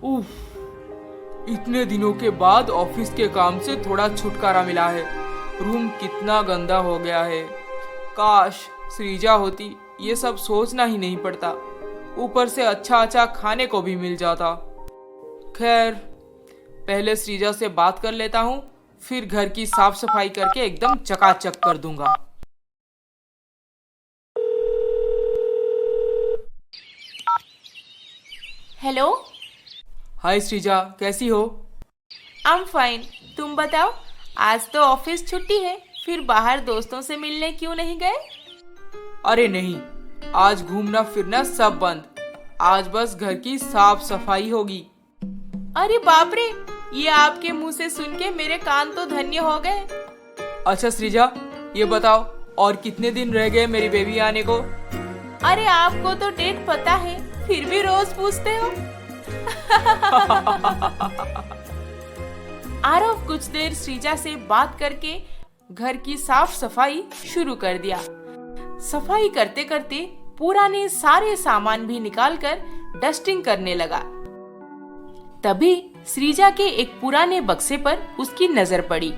Speaker 3: उफ, इतने दिनों के बाद ऑफिस के काम से थोड़ा छुटकारा मिला है। रूम कितना गंदा हो गया है। काश श्रीजा होती, ये सब सोचना ही नहीं पड़ता। ऊपर से अच्छा अच्छा खाने को भी मिल जाता। खैर, पहले श्रीजा से बात कर लेता हूँ, फिर घर की साफ सफाई करके एकदम चकाचक कर दूंगा।
Speaker 2: हेलो।
Speaker 3: हाय श्रीजा, कैसी हो?
Speaker 2: आई एम फाइन, तुम बताओ। आज तो ऑफिस छुट्टी है, फिर बाहर दोस्तों से मिलने क्यों नहीं गए?
Speaker 3: अरे नहीं, आज घूमना फिरना सब बंद। आज बस घर की साफ सफाई होगी।
Speaker 2: अरे बाप रे, ये आपके मुंह से सुन के मेरे कान तो धन्य हो गए।
Speaker 3: अच्छा श्रीजा, ये बताओ और कितने दिन रह गए मेरी बेबी आने को?
Speaker 2: अरे आपको तो डेट पता है, फिर भी रोज पूछते हो। आरव कुछ देर श्रीजा से बात करके घर की साफ सफाई शुरू कर दिया। सफाई करते करते पुराने सारे सामान भी निकालकर डस्टिंग करने लगा। तभी श्रीजा के एक पुराने बक्से पर उसकी नजर पड़ी।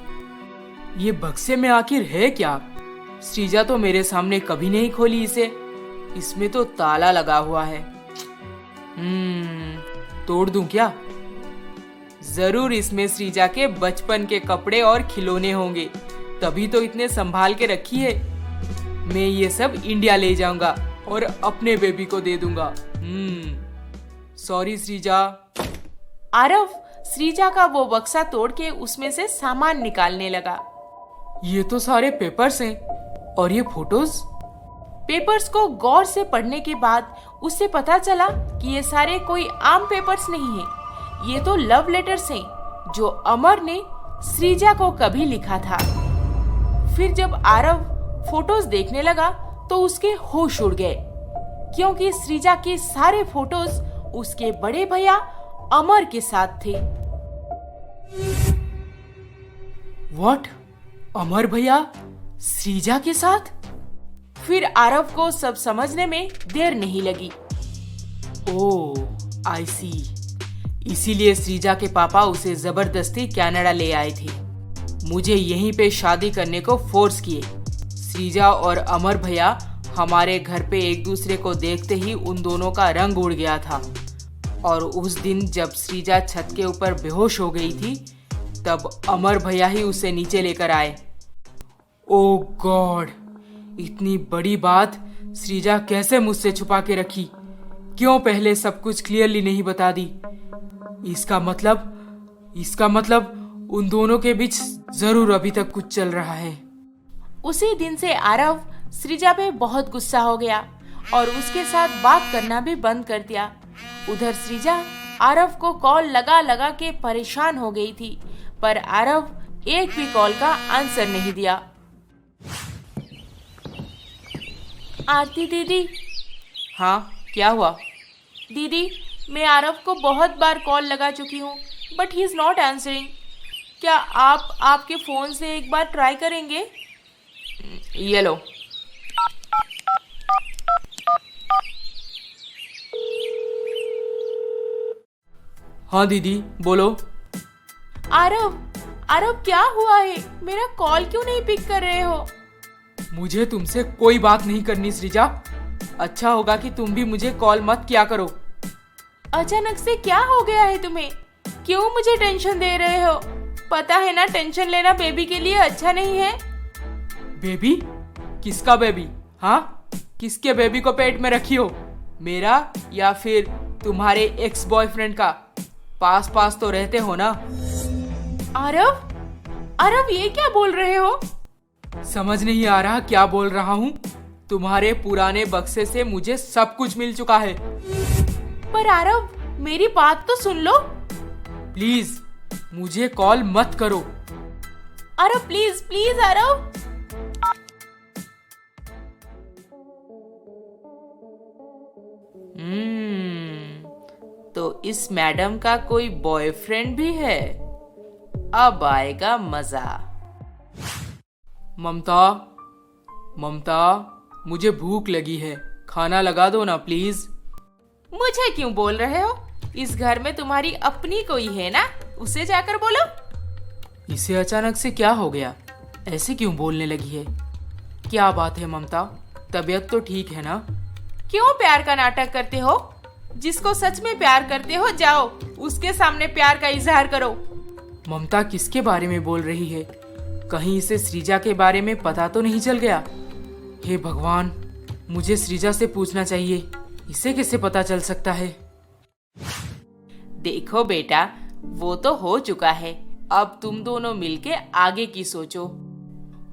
Speaker 3: ये बक्से में आखिर है क्या? श्रीजा तो मेरे सामने कभी नहीं खोली इसे। इसमें तो ताला लगा हुआ है। तोड़ दूं क्या? जरूर इसमें श्रीजा के बचपन के कपड़े और खिलौने होंगे, तभी तो इतने संभाल के रखी है। मैं ये सब इंडिया ले जाऊंगा और अपने बेबी को दे दूंगा। सॉरी श्रीजा।
Speaker 2: आरव श्रीजा का वो बक्सा तोड़ के उसमें से सामान निकालने लगा।
Speaker 3: ये तो सारे पेपर्स हैं और ये फोटोज।
Speaker 2: पेपर्स को गौर से पढ़ने के बाद उसे पता चला कि ये सारे कोई आम पेपर्स नहीं है, ये तो लव लेटर्स हैं जो अमर ने सृजा को कभी लिखा था। फिर जब आरव फोटोज देखने लगा तो उसके होश उड़ गए, क्योंकि सृजा के सारे फोटोज उसके बड़े भैया अमर के साथ थे।
Speaker 3: व्हाट? अमर भैया सृजा के साथ?
Speaker 2: फिर आरव को सब समझने में देर नहीं लगी।
Speaker 3: ओह आई सी, इसीलिए सृजा के पापा उसे जबरदस्ती कनाडा ले आए थे, मुझे यहीं पे शादी करने को फोर्स किए। सृजा और अमर भैया हमारे घर पे एक दूसरे को देखते ही उन दोनों का रंग उड़ गया था, और उस दिन जब सृजा छत के ऊपर बेहोश हो गई थी तब अमर भैया ही उसे नीचे लेकर आए। ओह गॉड, इतनी बड़ी बात सृजा कैसे मुझसे छुपा के रखी? क्यों पहले सब कुछ क्लियरली नहीं बता दी? इसका मतलब उन दोनों के बीच जरूर अभी तक कुछ चल रहा है।
Speaker 2: उसी दिन से आरव सृजा पे बहुत गुस्सा हो गया और उसके साथ बात करना भी बंद कर दिया। उधर सृजा आरव को कॉल लगा लगा के परेशान हो गई थी, पर आरव एक भी कॉल का आंसर नहीं दिया। आरती दीदी।
Speaker 3: हाँ, क्या हुआ?
Speaker 2: दीदी, मैं आरव को बहुत बार कॉल लगा चुकी हूँ, but he is not answering. क्या आप आपके फोन से एक बार ट्राई करेंगे?
Speaker 3: ये लो। हाँ दीदी, बोलो।
Speaker 2: आरव क्या हुआ है? मेरा कॉल क्यों नहीं पिक कर रहे हो?
Speaker 3: मुझे तुमसे कोई बात नहीं करनी सृजा। अच्छा होगा कि तुम भी मुझे कॉल मत किया करो।
Speaker 2: अचानक से क्या हो गया है तुम्हें? क्यों मुझे टेंशन दे रहे हो? पता है ना, टेंशन लेना बेबी के लिए अच्छा नहीं है।
Speaker 3: बेबी? किसका बेबी? हाँ, किसके बेबी को पेट में रखी हो? मेरा या फिर तुम्हारे एक्स बॉयफ्रेंड का? पास पास तो रहते हो ना।
Speaker 2: आरव ये क्या बोल रहे हो?
Speaker 3: समझ नहीं आ रहा क्या बोल रहा हूँ? तुम्हारे पुराने बक्से से मुझे सब कुछ मिल चुका है।
Speaker 2: पर आरव, मेरी बात तो सुन लो।
Speaker 3: प्लीज मुझे कॉल मत करो।
Speaker 2: Aarav please please Aarav. तो इस मैडम का कोई बॉयफ्रेंड भी है? अब आएगा मजा।
Speaker 3: ममता, मुझे भूख लगी है, खाना लगा दो ना प्लीज।
Speaker 2: मुझे क्यों बोल रहे हो? इस घर में तुम्हारी अपनी कोई है ना, उसे जाकर बोलो।
Speaker 3: इसे अचानक से क्या हो गया? ऐसे क्यों बोलने लगी है? क्या बात है ममता, तबीयत तो ठीक है ना?
Speaker 2: क्यों प्यार का नाटक करते हो? जिसको सच में प्यार करते हो जाओ उसके सामने प्यार का इजहार करो।
Speaker 3: ममता किसके बारे में बोल रही है? कहीं इसे सृजा के बारे में पता तो नहीं चल गया? हे भगवान, मुझे सृजा से पूछना चाहिए, इसे कैसे पता चल सकता है?
Speaker 2: देखो बेटा, वो तो हो चुका है, अब तुम दोनों मिलके आगे की सोचो।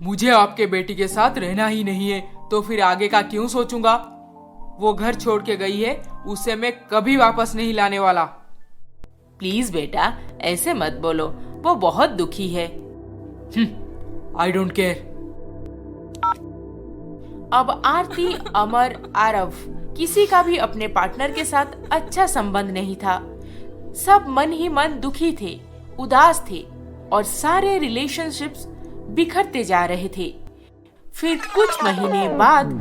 Speaker 3: मुझे आपके बेटी के साथ रहना ही नहीं है, तो फिर आगे का क्यों सोचूंगा? वो घर छोड़ के गई है, उसे मैं कभी वापस नहीं लाने वाला।
Speaker 2: प्लीज बेटा, ऐसे मत बोलो, वो बहुत दुखी है।
Speaker 3: I don't care.
Speaker 2: अब आरती, अमर, आरव किसी का भी अपने पार्टनर के साथ अच्छा संबंध नहीं था। सब मन ही मन दुखी थे, उदास थे और सारे रिलेशनशिप्स बिखरते जा रहे थे। फिर कुछ महीने बाद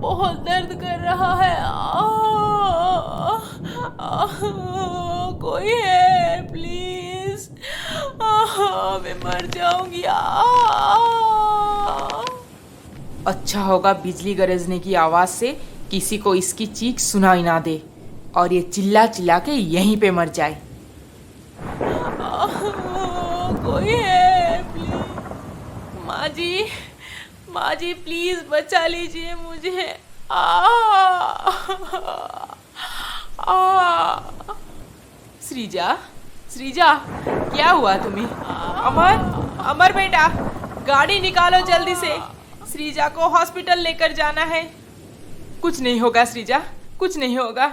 Speaker 2: बहुत दर्द कर रहा है। कोई है प्लीज, मैं मर जाऊंगी।
Speaker 3: अच्छा होगा बिजली गरजने की आवाज से किसी को इसकी चीख सुनाई ना दे और ये चिल्ला चिल्ला के यहीं पे मर जाए।
Speaker 2: कोई है प्लीज। माँ जी प्लीज बचा लीजिए मुझे। श्रीजा, श्रीजा, क्या हुआ तुम्हें? अमर, अमर बेटा, गाड़ी निकालो जल्दी से, श्रीजा को हॉस्पिटल लेकर जाना है। कुछ नहीं होगा श्रीजा, कुछ नहीं होगा।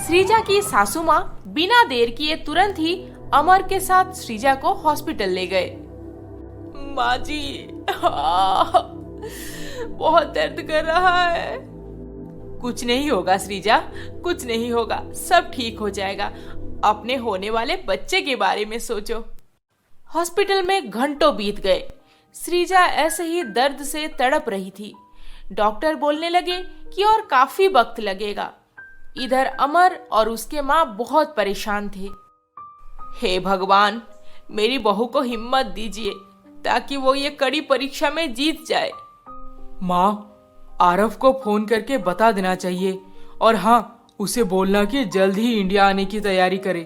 Speaker 2: श्रीजा की सासू माँ बिना देर किए तुरंत ही अमर के साथ श्रीजा को हॉस्पिटल ले गए। माँ जी, बहुत दर्द कर रहा है। कुछ नहीं होगा श्रीजा, कुछ नहीं होगा, सब ठीक हो जाएगा। अपने होने वाले बच्चे के बारे में सोचो। हॉस्पिटल में घंटों बीत गए। श्रीजा ऐसे ही दर्द से तड़प रही थी। डॉक्टर बोलने लगे कि और काफी वक्त लगेगा। इधर अमर और उसके माँ बहुत परेशान थे। हे भगवान, मेरी बहू को हिम्मत दीजिए ताकि वो ये कड़ी परीक्षा में जीत जाए।
Speaker 3: माँ, आरव को फोन करके बता देना चाहिए, और हाँ, उसे बोलना कि जल्द ही इंडिया आने की तैयारी करे।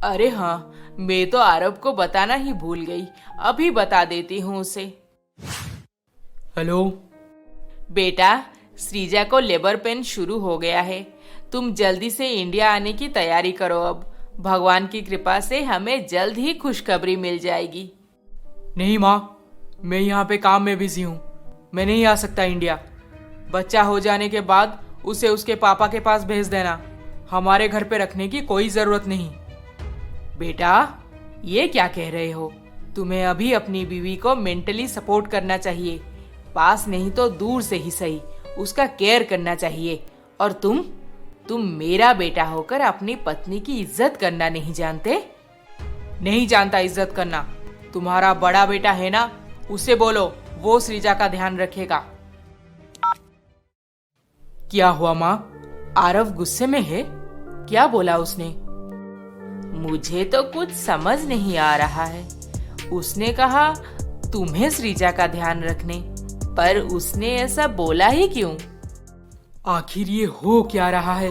Speaker 2: अरे हाँ, मैं तो आरव को बताना ही भूल गई, अभी बता देती हूँ उसे।
Speaker 3: हेलो
Speaker 2: बेटा, श्रीजा को लेबर पेन शुरू हो गया है। तुम जल्दी से इंडिया आने की तैयारी करो। अब भगवान की कृपा से हमें जल्द ही खुशखबरी मिल जाएगी।
Speaker 3: नहीं माँ, मैं यहाँ पे काम में बिजी हूँ, मैं नहीं आ सकता इंडिया। बच्चा हो जाने के बाद उसे उसके पापा के पास भेज देना, हमारे घर पे रखने की कोई जरूरत नहीं।
Speaker 2: बेटा, ये क्या कह रहे हो? तुम्हें अभी अपनी बीवी को मेंटली सपोर्ट करना चाहिए, पास नहीं तो दूर से ही सही उसका केयर करना चाहिए। और तुम मेरा बेटा होकर अपनी पत्नी की इज्जत करना नहीं जानते?
Speaker 3: नहीं जानता इज्जत करना। तुम्हारा बड़ा बेटा है ना, उसे बोलो, वो श्रीजा का ध्यान रखेगा। क्या हुआ माँ?
Speaker 2: आरव गुस्से में है? क्या बोला उसने? मुझे तो कुछ समझ नहीं आ रहा है। उसने कहा तुम्हें श्रीजा का ध्यान रखने, पर उसने ऐसा बोला ही क्यों?
Speaker 3: आखिर ये हो क्या रहा है?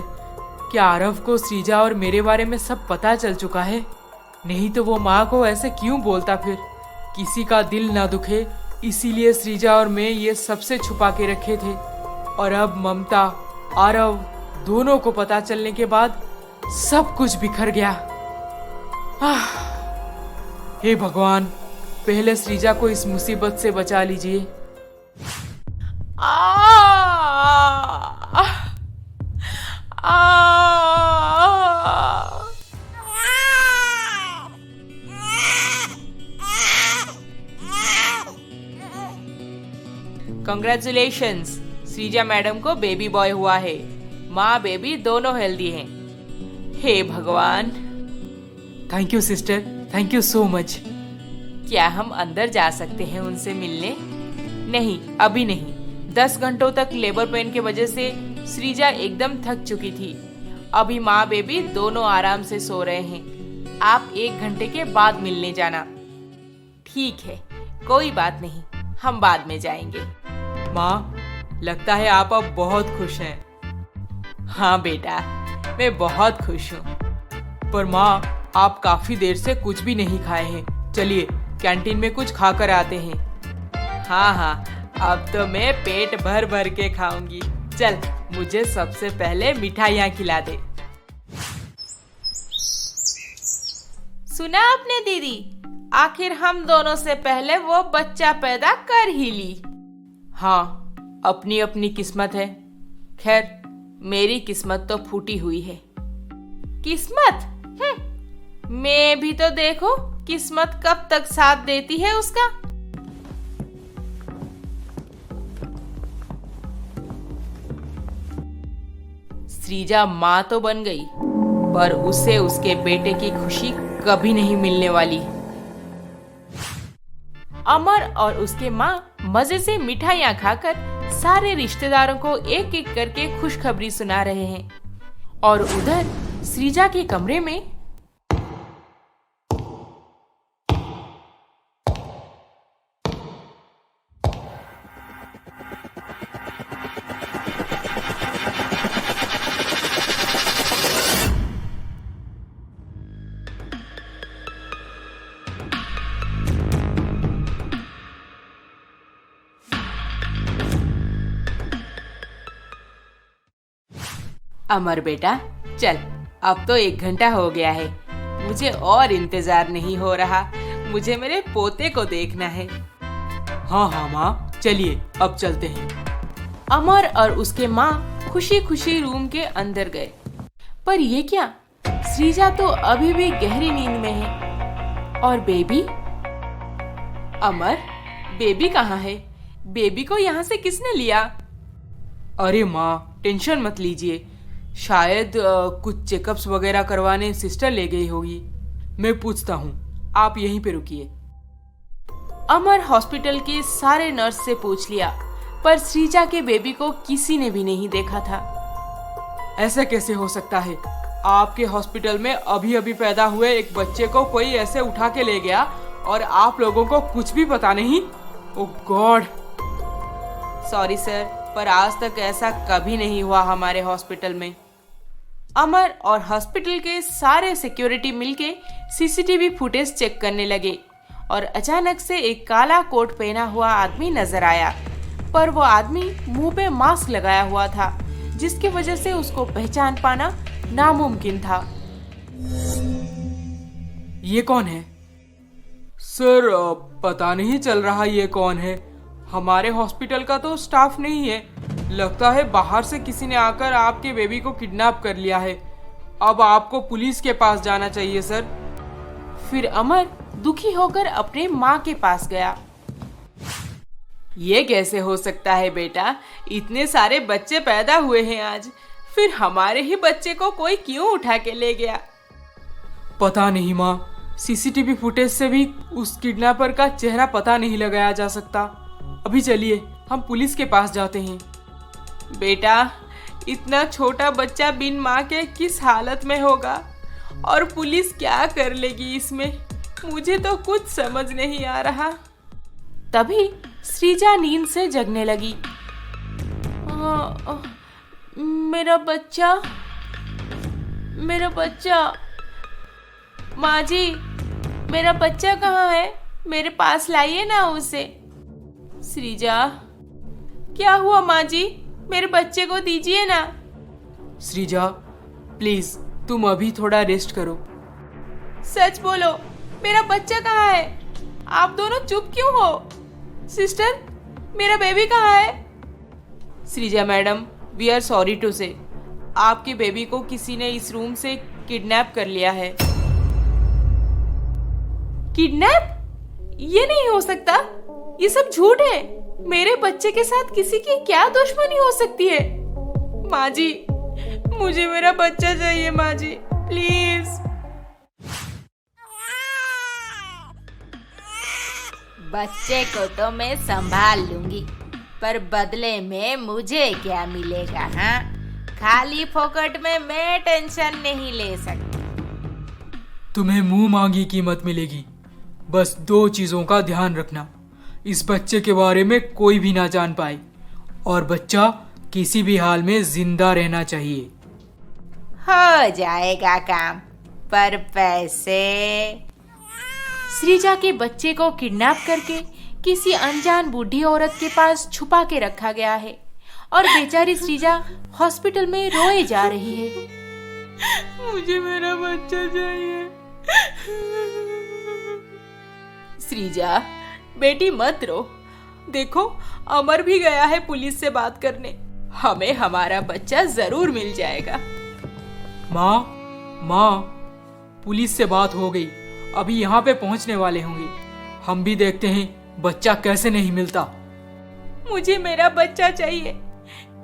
Speaker 3: क्या आरव को श्रीजा और मेरे बारे में सब पता चल चुका है? नहीं तो वो माँ को ऐसे क्यों बोलता फिर? किसी का दिल ना दुखे इसीलिए श्रीजा और मैं ये सबसे छुपा के रखे थे, और अब ममता, आरव दोनों को पता चलने के बाद सब कुछ बिखर गया। हे भगवान, पहले श्रीजा को इस मुसीबत से बचा लीजिए।
Speaker 2: कंग्रेचुलेशंस, श्रीजा मैडम को बेबी बॉय हुआ है। माँ बेबी दोनों हेल्दी हैं। हे भगवान।
Speaker 3: Thank you sister, thank you so much.
Speaker 2: क्या हम अंदर जा सकते हैं उनसे मिलने? नहीं, अभी नहीं। 10 घंटों तक लेबर पेन की वजह से श्रीजा एकदम थक चुकी थी। अभी माँ बेबी दोनों आराम से सो रहे हैं। आप 1 घंटे के बाद मिलने जाना। ठीक है, कोई बात नहीं, हम बाद में जाएंगे।
Speaker 3: माँ, लगता है आप अब बहुत खुश हैं।
Speaker 2: हाँ बेटा, मैं बहुत खुश हूँ।
Speaker 3: पर माँ, आप काफी देर से कुछ भी नहीं खाए हैं। चलिए कैंटीन में कुछ खाकर आते हैं।
Speaker 2: हाँ हाँ, अब तो मैं पेट भर भर के खाऊंगी। चल, मुझे सबसे पहले मिठाइयाँ खिला दे। सुना आपने दीदी, आखिर हम दोनों से पहले वो बच्चा पैदा कर ही ली। हाँ, अपनी अपनी किस्मत है। खैर, मेरी किस्मत तो फूटी हुई है। किस्मत? मैं भी तो देखो किस्मत कब तक साथ देती है उसका। श्रीजा माँ तो बन गई, पर उसे उसके बेटे की खुशी कभी नहीं मिलने वाली। अमर और उसके माँ मजे से मिठाइयाँ खाकर सारे रिश्तेदारों को एक एक करके खुशखबरी सुना रहे हैं। और उधर श्रीजा के कमरे में अमर बेटा, चल, अब तो 1 घंटा हो गया है। मुझे और इंतजार नहीं हो रहा। मुझे मेरे पोते को देखना है।
Speaker 3: हाँ हाँ माँ, चलिए अब चलते हैं।
Speaker 2: अमर और उसके माँ खुशी खुशी रूम के अंदर गए। पर ये क्या, श्रीजा तो अभी भी गहरी नींद में है। और बेबी? अमर, बेबी कहाँ है? बेबी को यहाँ से किसने लिया?
Speaker 3: अरे माँ, टेंशन मत लीजिए। शायद कुछ चेकअप्स वगैरह करवाने सिस्टर ले गई होगी। मैं पूछता हूँ, आप यहीं पे रुकिए।
Speaker 2: अमर हॉस्पिटल के सारे नर्स से पूछ लिया, पर श्रीजा के बेबी को किसी ने भी नहीं देखा था।
Speaker 3: ऐसा कैसे हो सकता है? आपके हॉस्पिटल में अभी अभी पैदा हुए एक बच्चे को कोई ऐसे उठा के ले गया और आप लोगों को कुछ भी पता नहीं? ओह गॉड!
Speaker 2: सॉरी सर, पर आज तक ऐसा कभी नहीं हुआ हमारे हॉस्पिटल में। अमर और हॉस्पिटल के सारे सिक्योरिटी मिलके सीसीटीवी फुटेज चेक करने लगे और अचानक से एक काला कोट पहना हुआ आदमी नजर आया। पर वो आदमी मुंह पे मास्क लगाया हुआ था, जिसकी वजह से उसको पहचान पाना नामुमकिन था।
Speaker 3: ये कौन है? सर पता नहीं चल रहा ये कौन है। हमारे हॉस्पिटल का तो स्टाफ नहीं है। लगता है बाहर से किसी ने आकर आपके बेबी को किडनैप कर लिया है। अब आपको पुलिस के पास जाना चाहिए सर।
Speaker 2: फिर अमर दुखी होकर अपने माँ के पास गया। ये कैसे हो सकता है बेटा? इतने सारे बच्चे पैदा हुए हैं आज, फिर हमारे ही बच्चे को कोई क्यों उठा के ले गया?
Speaker 3: पता नहीं माँ, सीसीटीवी फुटेज से भी उस किडनैपर का चेहरा पता नहीं लगाया जा सकता। अभी चलिए हम पुलिस के पास जाते हैं।
Speaker 2: बेटा, इतना छोटा बच्चा बिन माँ के किस हालत में होगा और पुलिस क्या कर लेगी इसमें? मुझे तो कुछ समझ नहीं आ रहा। तभी श्रीजा नींद से जगने लगी। मेरा बच्चा, मेरा बच्चा, माँ जी, मेरा बच्चा कहाँ है? मेरे पास लाइए ना उसे। श्रीजा, क्या हुआ माँ जी? मेरे बच्चे को दीजिए ना।
Speaker 3: श्रीजा प्लीज, तुम अभी थोड़ा रेस्ट करो।
Speaker 2: सच बोलो, मेरा बच्चा कहाँ है? आप दोनों चुप क्यों हो? सिस्टर, मेरा बेबी कहाँ है? Shrija madam, we are sorry to say, आपके बेबी को किसी ने इस रूम से किडनैप कर लिया है। किडनैप? ये नहीं हो सकता, ये सब झूठ है। मेरे बच्चे के साथ किसी की क्या दुश्मनी हो सकती है? माँ जी, मुझे मेरा बच्चा चाहिए माँ जी, प्लीज।
Speaker 4: बच्चे को तो मैं संभाल लूंगी, पर बदले में मुझे क्या मिलेगा? हाँ, खाली फोकट में मैं टेंशन नहीं ले सकती।
Speaker 3: तुम्हें मुंह मांगी कीमत मिलेगी। बस 2 चीजों का ध्यान रखना, इस बच्चे के बारे में कोई भी ना जान पाए और बच्चा किसी भी हाल में जिंदा रहना चाहिए।
Speaker 4: हो जाएगा काम, पर पैसे?
Speaker 2: श्रीजा के बच्चे को किडनैप करके किसी अनजान बूढ़ी औरत के पास छुपा के रखा गया है और बेचारी श्रीजा हॉस्पिटल में रोए जा रही है।
Speaker 3: मुझे मेरा बच्चा चाहिए।
Speaker 2: श्रीजा बेटी मत रो, देखो अमर भी गया है पुलिस से बात करने। हमें हमारा बच्चा जरूर मिल जाएगा।
Speaker 3: माँ, पुलिस से बात हो गई, अभी यहाँ पे पहुँचने वाले होंगे। हम भी देखते हैं बच्चा कैसे नहीं मिलता।
Speaker 2: मुझे मेरा बच्चा चाहिए।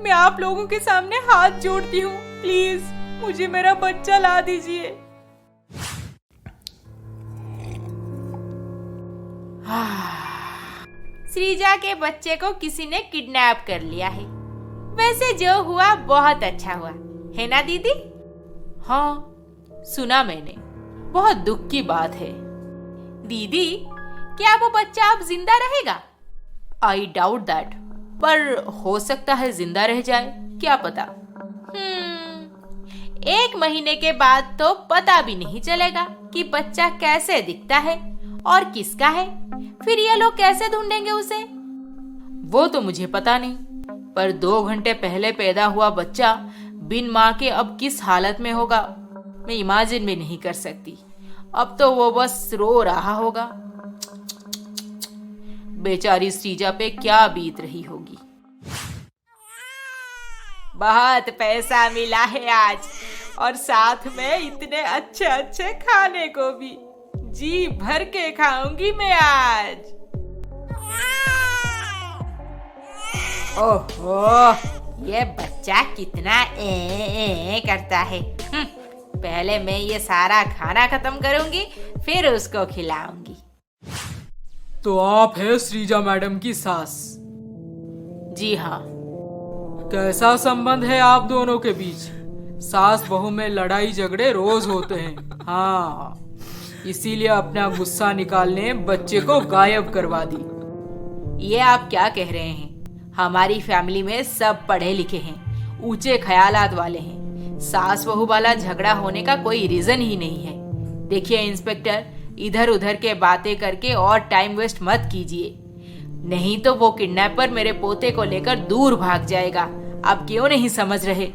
Speaker 2: मैं आप लोगों के सामने हाथ जोड़ती हूँ, प्लीज मुझे मेरा बच्चा ला दीजिए।
Speaker 4: श्रीजा के बच्चे को किसी ने किडनैप कर लिया है। वैसे जो हुआ बहुत अच्छा हुआ, है ना दीदी?
Speaker 2: हाँ, सुना मैंने, बहुत दुख की बात है।
Speaker 4: दीदी, क्या वो बच्चा अब जिंदा रहेगा?
Speaker 2: आई डाउट दैट, पर हो सकता है जिंदा रह जाए, क्या पता।
Speaker 4: 1 महीने के बाद तो पता भी नहीं चलेगा कि बच्चा कैसे दिखता है और किसका है। फिर ये लोग कैसे ढूंढेंगे उसे?
Speaker 2: वो तो मुझे पता नहीं, पर 2 घंटे पहले पैदा हुआ बच्चा
Speaker 4: बिन माँ के अब किस हालत में होगा मैं इमेजिन भी नहीं कर सकती। अब तो वो बस रो रहा होगा। बेचारी श्रीजा पे क्या बीत रही होगी। बहुत पैसा मिला है आज, और साथ में इतने अच्छे अच्छे खाने को भी। जी भर के खाऊंगी मैं आज। ओहो, ये बच्चा कितना ए करता है। पहले मैं ये सारा खाना खत्म करूंगी, फिर उसको खिलाऊंगी।
Speaker 3: तो आप है श्रीजा मैडम की सास?
Speaker 4: जी हाँ।
Speaker 3: कैसा संबंध है आप दोनों के बीच? सास बहू में लड़ाई झगड़े रोज होते हैं। हाँ, इसीलिए अपना गुस्सा निकालने बच्चे को गायब करवा दी।
Speaker 4: ये आप क्या कह रहे हैं? हमारी फैमिली में सब पढ़े लिखे हैं, ऊंचे ख्यालात वाले हैं। सास बहू वाला झगड़ा होने का कोई रीजन ही नहीं है। देखिए इंस्पेक्टर, इधर उधर के बातें करके और टाइम वेस्ट मत कीजिए, नहीं तो वो किडनैपर मेरे पोते को लेकर दूर भाग जाएगा। आप क्यों नहीं समझ रहे?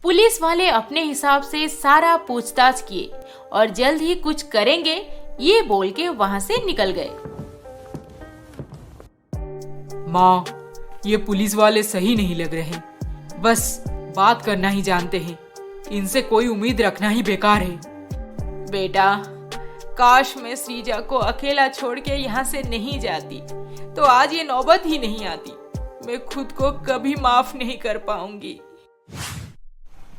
Speaker 2: पुलिस वाले अपने हिसाब से सारा पूछताछ किए और जल्द ही कुछ करेंगे ये बोल के वहां से निकल गए।
Speaker 3: माँ, ये पुलिस वाले सही नहीं लग रहे। बस बात करना ही जानते हैं। इनसे कोई उम्मीद रखना ही बेकार है।
Speaker 2: बेटा, काश मैं श्रीजा को अकेला छोड़ के यहाँ से नहीं जाती तो आज ये नौबत ही नहीं आती। मैं खुद को कभी माफ नहीं कर पाऊंगी।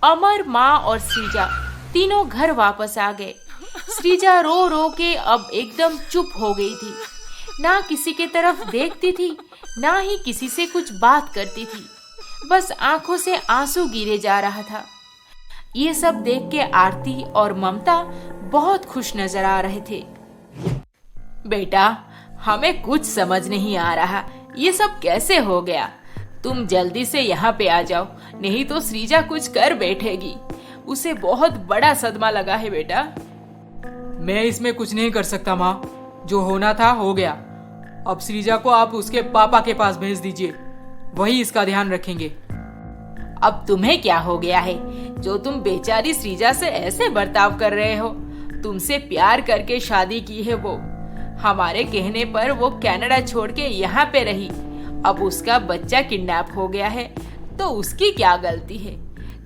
Speaker 2: अमर, माँ और श्रीजा तीनों घर वापस आ गए। श्रीजा रो रो के अब एकदम चुप हो गई थी। ना किसी के तरफ देखती थी, ना ही किसी से कुछ बात करती थी। बस आंखों से आंसू गिरे जा रहा था। ये सब देख के आरती और ममता बहुत खुश नजर आ रहे थे।
Speaker 4: बेटा, हमें कुछ समझ नहीं आ रहा, ये सब कैसे हो गया। तुम जल्दी से यहाँ पे आ जाओ, नहीं तो श्रीजा कुछ कर बैठेगी। उसे बहुत बड़ा सदमा लगा है बेटा।
Speaker 3: मैं इसमें कुछ नहीं कर सकता माँ। जो होना था हो गया। अब श्रीजा को आप उसके पापा के पास भेज दीजिए, वही इसका ध्यान रखेंगे।
Speaker 4: अब तुम्हें क्या हो गया है जो तुम बेचारी श्रीजा से ऐसे बर्ताव कर रहे हो? तुमसे प्यार करके शादी की है वो। हमारे कहने पर वो कनाडा छोड़ के यहाँ पे रही। अब उसका बच्चा किडनैप हो गया है तो उसकी क्या गलती है?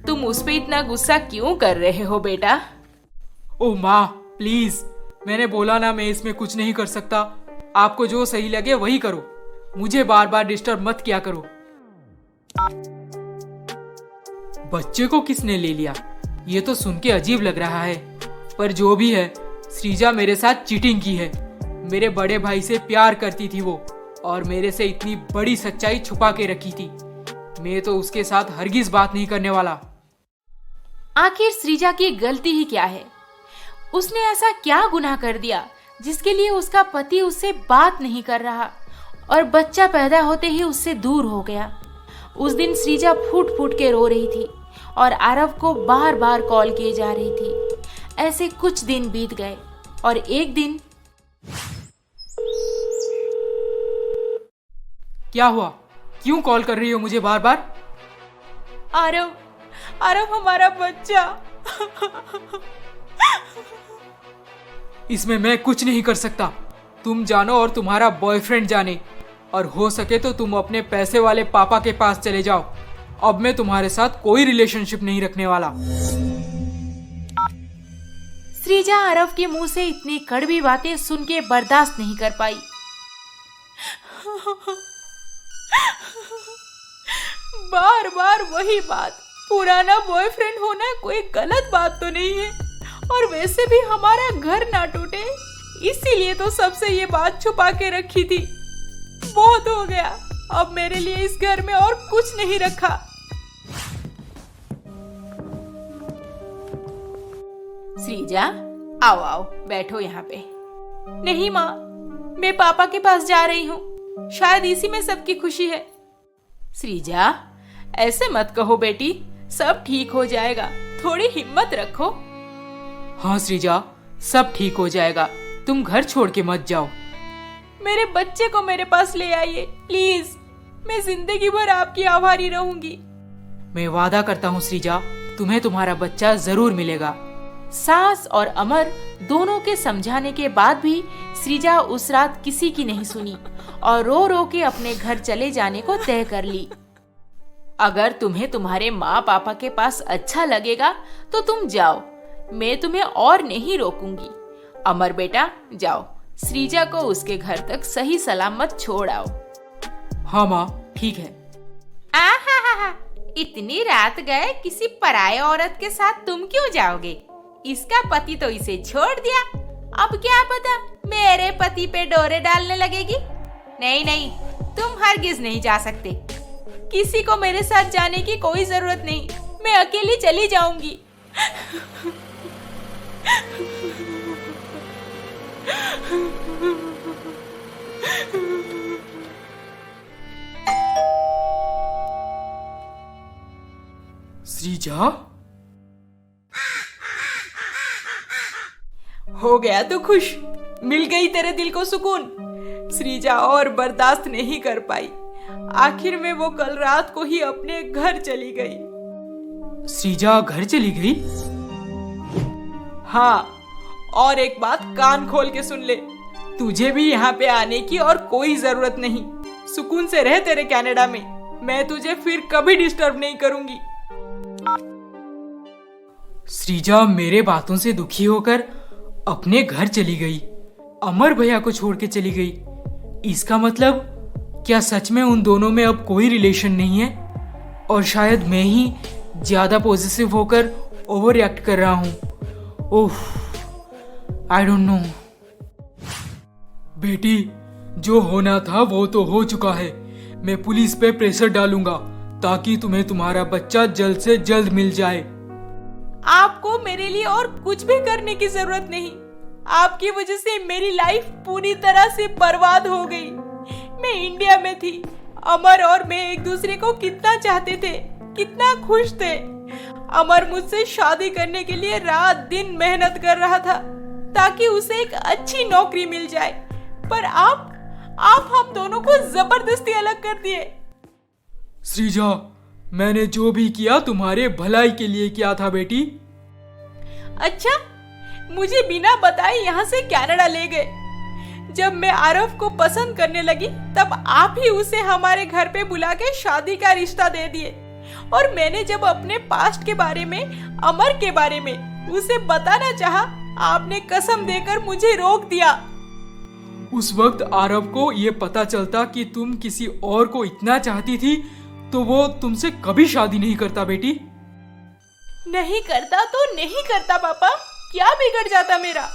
Speaker 4: तुम उस पे इतना गुस्सा क्यों कर रहे हो बेटा?
Speaker 3: ओह माँ, प्लीज, मैंने बोला ना मैं इसमें कुछ नहीं कर सकता। आपको जो सही लगे वही करो। मुझे बार बार डिस्टर्ब मत किया करो। बच्चे को किसने ले लिया? ये तो सुन के अजीब लग रहा है। पर जो भी है, श्रीजा मेरे साथ चीटिंग की है। मेरे बड़े भाई से प्यार करती थी वो, और मेरे से इतनी बड़ी सच्चाई छुपा के रखी थी। मैं तो उसके साथ हरगिज बात नहीं करने वाला।
Speaker 2: आखिर श्रीजा की गलती ही क्या है? उसने ऐसा क्या गुनाह कर दिया जिसके लिए उसका पति उससे बात नहीं कर रहा और बच्चा पैदा होते ही उससे दूर हो गया? उस दिन श्रीजा फूट फूट के रो रही थी और आरव को बार बार कॉल किए जा रही थी। ऐसे कुछ दिन बीत गए और एक दिन
Speaker 3: क्या हुआ? क्यों कॉल कर रही हो मुझे बार बार?
Speaker 2: आरव, आरव हमारा बच्चा।
Speaker 3: इसमें मैं कुछ नहीं कर सकता। तुम जानो और तुम्हारा बॉयफ्रेंड जाने, और हो सके तो तुम अपने पैसे वाले पापा के पास चले जाओ। अब मैं तुम्हारे साथ कोई रिलेशनशिप नहीं रखने वाला।
Speaker 2: श्रीजा आरव के मुंह से इतनी कड़वी बातें सुन के बर्दाश्त नहीं कर पाई। बार बार वही बात। पुराना बॉयफ्रेंड होना कोई गलत बात तो नहीं है, और वैसे भी हमारा घर ना टूटे इसीलिए तो सबसे ये बात छुपा के रखी थी। बहुत हो गया, अब मेरे लिए इस घर में और कुछ नहीं रखा।
Speaker 4: श्रीजा, आओ आओ, बैठो यहाँ पे।
Speaker 2: नहीं माँ, मैं पापा के पास जा रही हूँ। शायद इसी में सबकी खुशी है।
Speaker 4: श्रीजा, ऐसे मत कहो बेटी, सब ठीक हो जाएगा। थोड़ी हिम्मत रखो।
Speaker 3: हाँ श्रीजा, सब ठीक हो जाएगा। तुम घर छोड़ के मत जाओ।
Speaker 2: मेरे बच्चे को मेरे पास ले आइए प्लीज। मैं जिंदगी भर आपकी आभारी रहूंगी।
Speaker 3: मैं वादा करता हूँ सृजा, तुम्हें तुम्हारा बच्चा जरूर मिलेगा।
Speaker 2: सास और अमर दोनों के समझाने के बाद भी सृजा उस रात किसी की नहीं सुनी और रो रो के अपने घर चले जाने को तय कर ली। अगर तुम्हें तुम्हारे माँ पापा के पास अच्छा लगेगा तो तुम जाओ, मैं तुम्हें और नहीं रोकूंगी। अमर बेटा जाओ, सृजा को उसके घर तक सही सलामत छोड़ आओ।
Speaker 3: हाँ माँ, ठीक है।
Speaker 4: आहा, इतनी रात गए किसी पराये औरत के साथ तुम क्यों जाओगे? इसका पति तो इसे छोड़ दिया, अब क्या पता मेरे पति पे डोरे डालने लगेगी। नहीं नहीं, तुम हरगिज नहीं जा सकते।
Speaker 2: किसी को मेरे साथ जाने की कोई जरूरत नहीं, मैं अकेली चली जाऊंगी।
Speaker 3: सृजा,
Speaker 2: हो गया तो खुश, मिल गई तेरे दिल को सुकून। सृजा और बर्दाश्त नहीं कर पाई, आखिर में वो कल रात को ही अपने घर चली गई।
Speaker 3: सृजा घर चली गई?
Speaker 2: हाँ, और एक बात कान खोल के सुन ले, तुझे भी यहाँ पे आने की और कोई जरूरत नहीं। सुकून से रह तेरे कनाडा में, मैं तुझे फिर कभी डिस्टर्ब नहीं करूंगी।
Speaker 3: सृजा मेरे बातों से दुखी होकर अपने घर चली गई, अमर भैया को छोड़ के चली गई। इसका मतलब क्या सच में उन दोनों में अब कोई रिलेशन नहीं है और शायद मैं ही ज्यादा पॉजिटिव होकर ओवर रिएक्ट कर रहा हूँ। ओह, आई डोंट नो। बेटी, जो होना था वो तो हो चुका है। मैं पुलिस पे प्रेशर डालूंगा ताकि तुम्हें तुम्हारा बच्चा जल्द से जल्द मिल जाए।
Speaker 2: आपको मेरे लिए और कुछ भी करने की जरूरत नहीं। आपकी वजह से मेरी लाइफ पूरी तरह से बर्बाद हो गई। मैं इंडिया में थी, अमर और मैं एक दूसरे को कितना चाहते थे, कितना खुश थे। अमर मुझसे शादी करने के लिए रात दिन मेहनत कर रहा था ताकि उसे एक अच्छी नौकरी मिल जाए, पर आप हम दोनों को जबरदस्ती अलग कर दिए।
Speaker 3: सृजा, मैंने जो भी किया तुम्हारे भलाई के लिए किया था बेटी।
Speaker 2: अच्छा, मुझे बिना बताए यहाँ से कनाडा ले गए। जब मैं आरव को पसंद करने लगी तब आप ही उसे हमारे घर पे बुला के शादी का रिश्ता दे दिए, और मैंने जब अपने पास्ट के बारे में, अमर के बारे में उसे बताना चाहा, आपने कसम देकर मुझे रोक दिया।
Speaker 3: उस वक्त आरव को ये पता चलता कि तुम किसी और को इतना चाहती थी तो वो तुमसे कभी शादी नहीं करता बेटी।
Speaker 2: नहीं करता तो नहीं करता पापा, क्या बिगड़ जाता मेरा?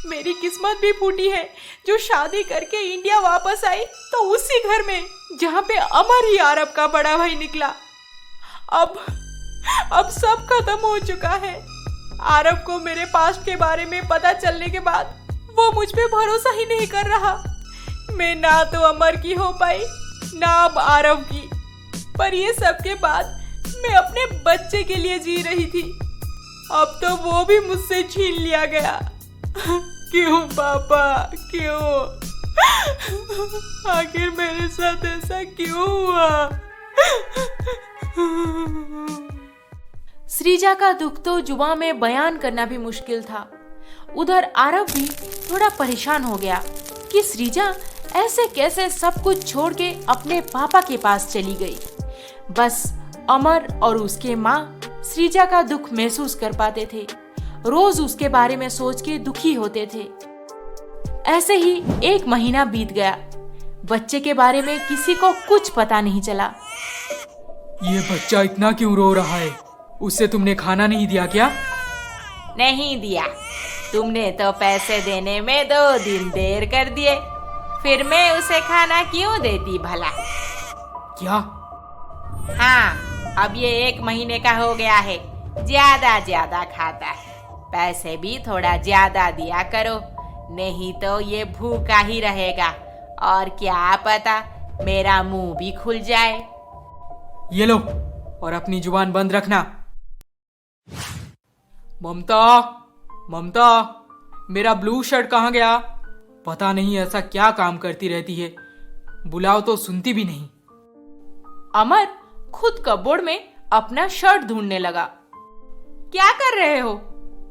Speaker 2: मेरी किस्मत भी फूटी है जो शादी करके इंडिया वापस आई तो उसी घर में जहाँ पे अमर ही आरव का बड़ा भाई निकला। अब सब खत्म हो चुका है। आरव को मेरे पास्ट के बारे में पता चलने के बाद वो मुझ पे भरोसा ही नहीं कर रहा। मैं ना तो अमर की हो पाई, ना अब आरव की। पर ये सब के बाद मैं अपने बच्चे के लिए जी रही थी, अब तो वो भी मुझसे छीन लिया गया। क्यों पापा, क्यों? आखिर मेरे साथ ऐसा क्यों हुआ? सृजा का दुख तो जुबान में बयान करना भी मुश्किल था। उधर आरव भी थोड़ा परेशान हो गया कि सृजा ऐसे कैसे सब कुछ छोड़ के अपने पापा के पास चली गई। बस अमर और उसके माँ सृजा का दुख महसूस कर पाते थे, रोज उसके बारे में सोच के दुखी होते थे। ऐसे ही 1 महीना बीत गया। बच्चे के बारे में किसी को कुछ पता नहीं चला।
Speaker 3: ये बच्चा इतना क्यों रो रहा है? उसे तुमने खाना नहीं दिया क्या?
Speaker 4: नहीं दिया। तुमने तो पैसे देने में 2 दिन देर कर दिए, फिर मैं उसे खाना क्यों देती भला?
Speaker 3: क्या?
Speaker 4: हाँ, अब ये 1 महीने का हो गया है, ज्यादा खाता है। पैसे भी थोड़ा ज्यादा दिया करो, नहीं तो ये भूखा ही रहेगा और क्या पता मेरा मुंह भी खुल जाए।
Speaker 3: ये लो, और अपनी जुबान बंद रखना। ममता, मेरा ब्लू शर्ट कहाँ गया? पता नहीं ऐसा क्या काम करती रहती है, बुलाओ तो सुनती भी नहीं।
Speaker 2: अमर खुद कपबोर्ड में अपना शर्ट ढूंढने लगा। क्या कर रहे हो?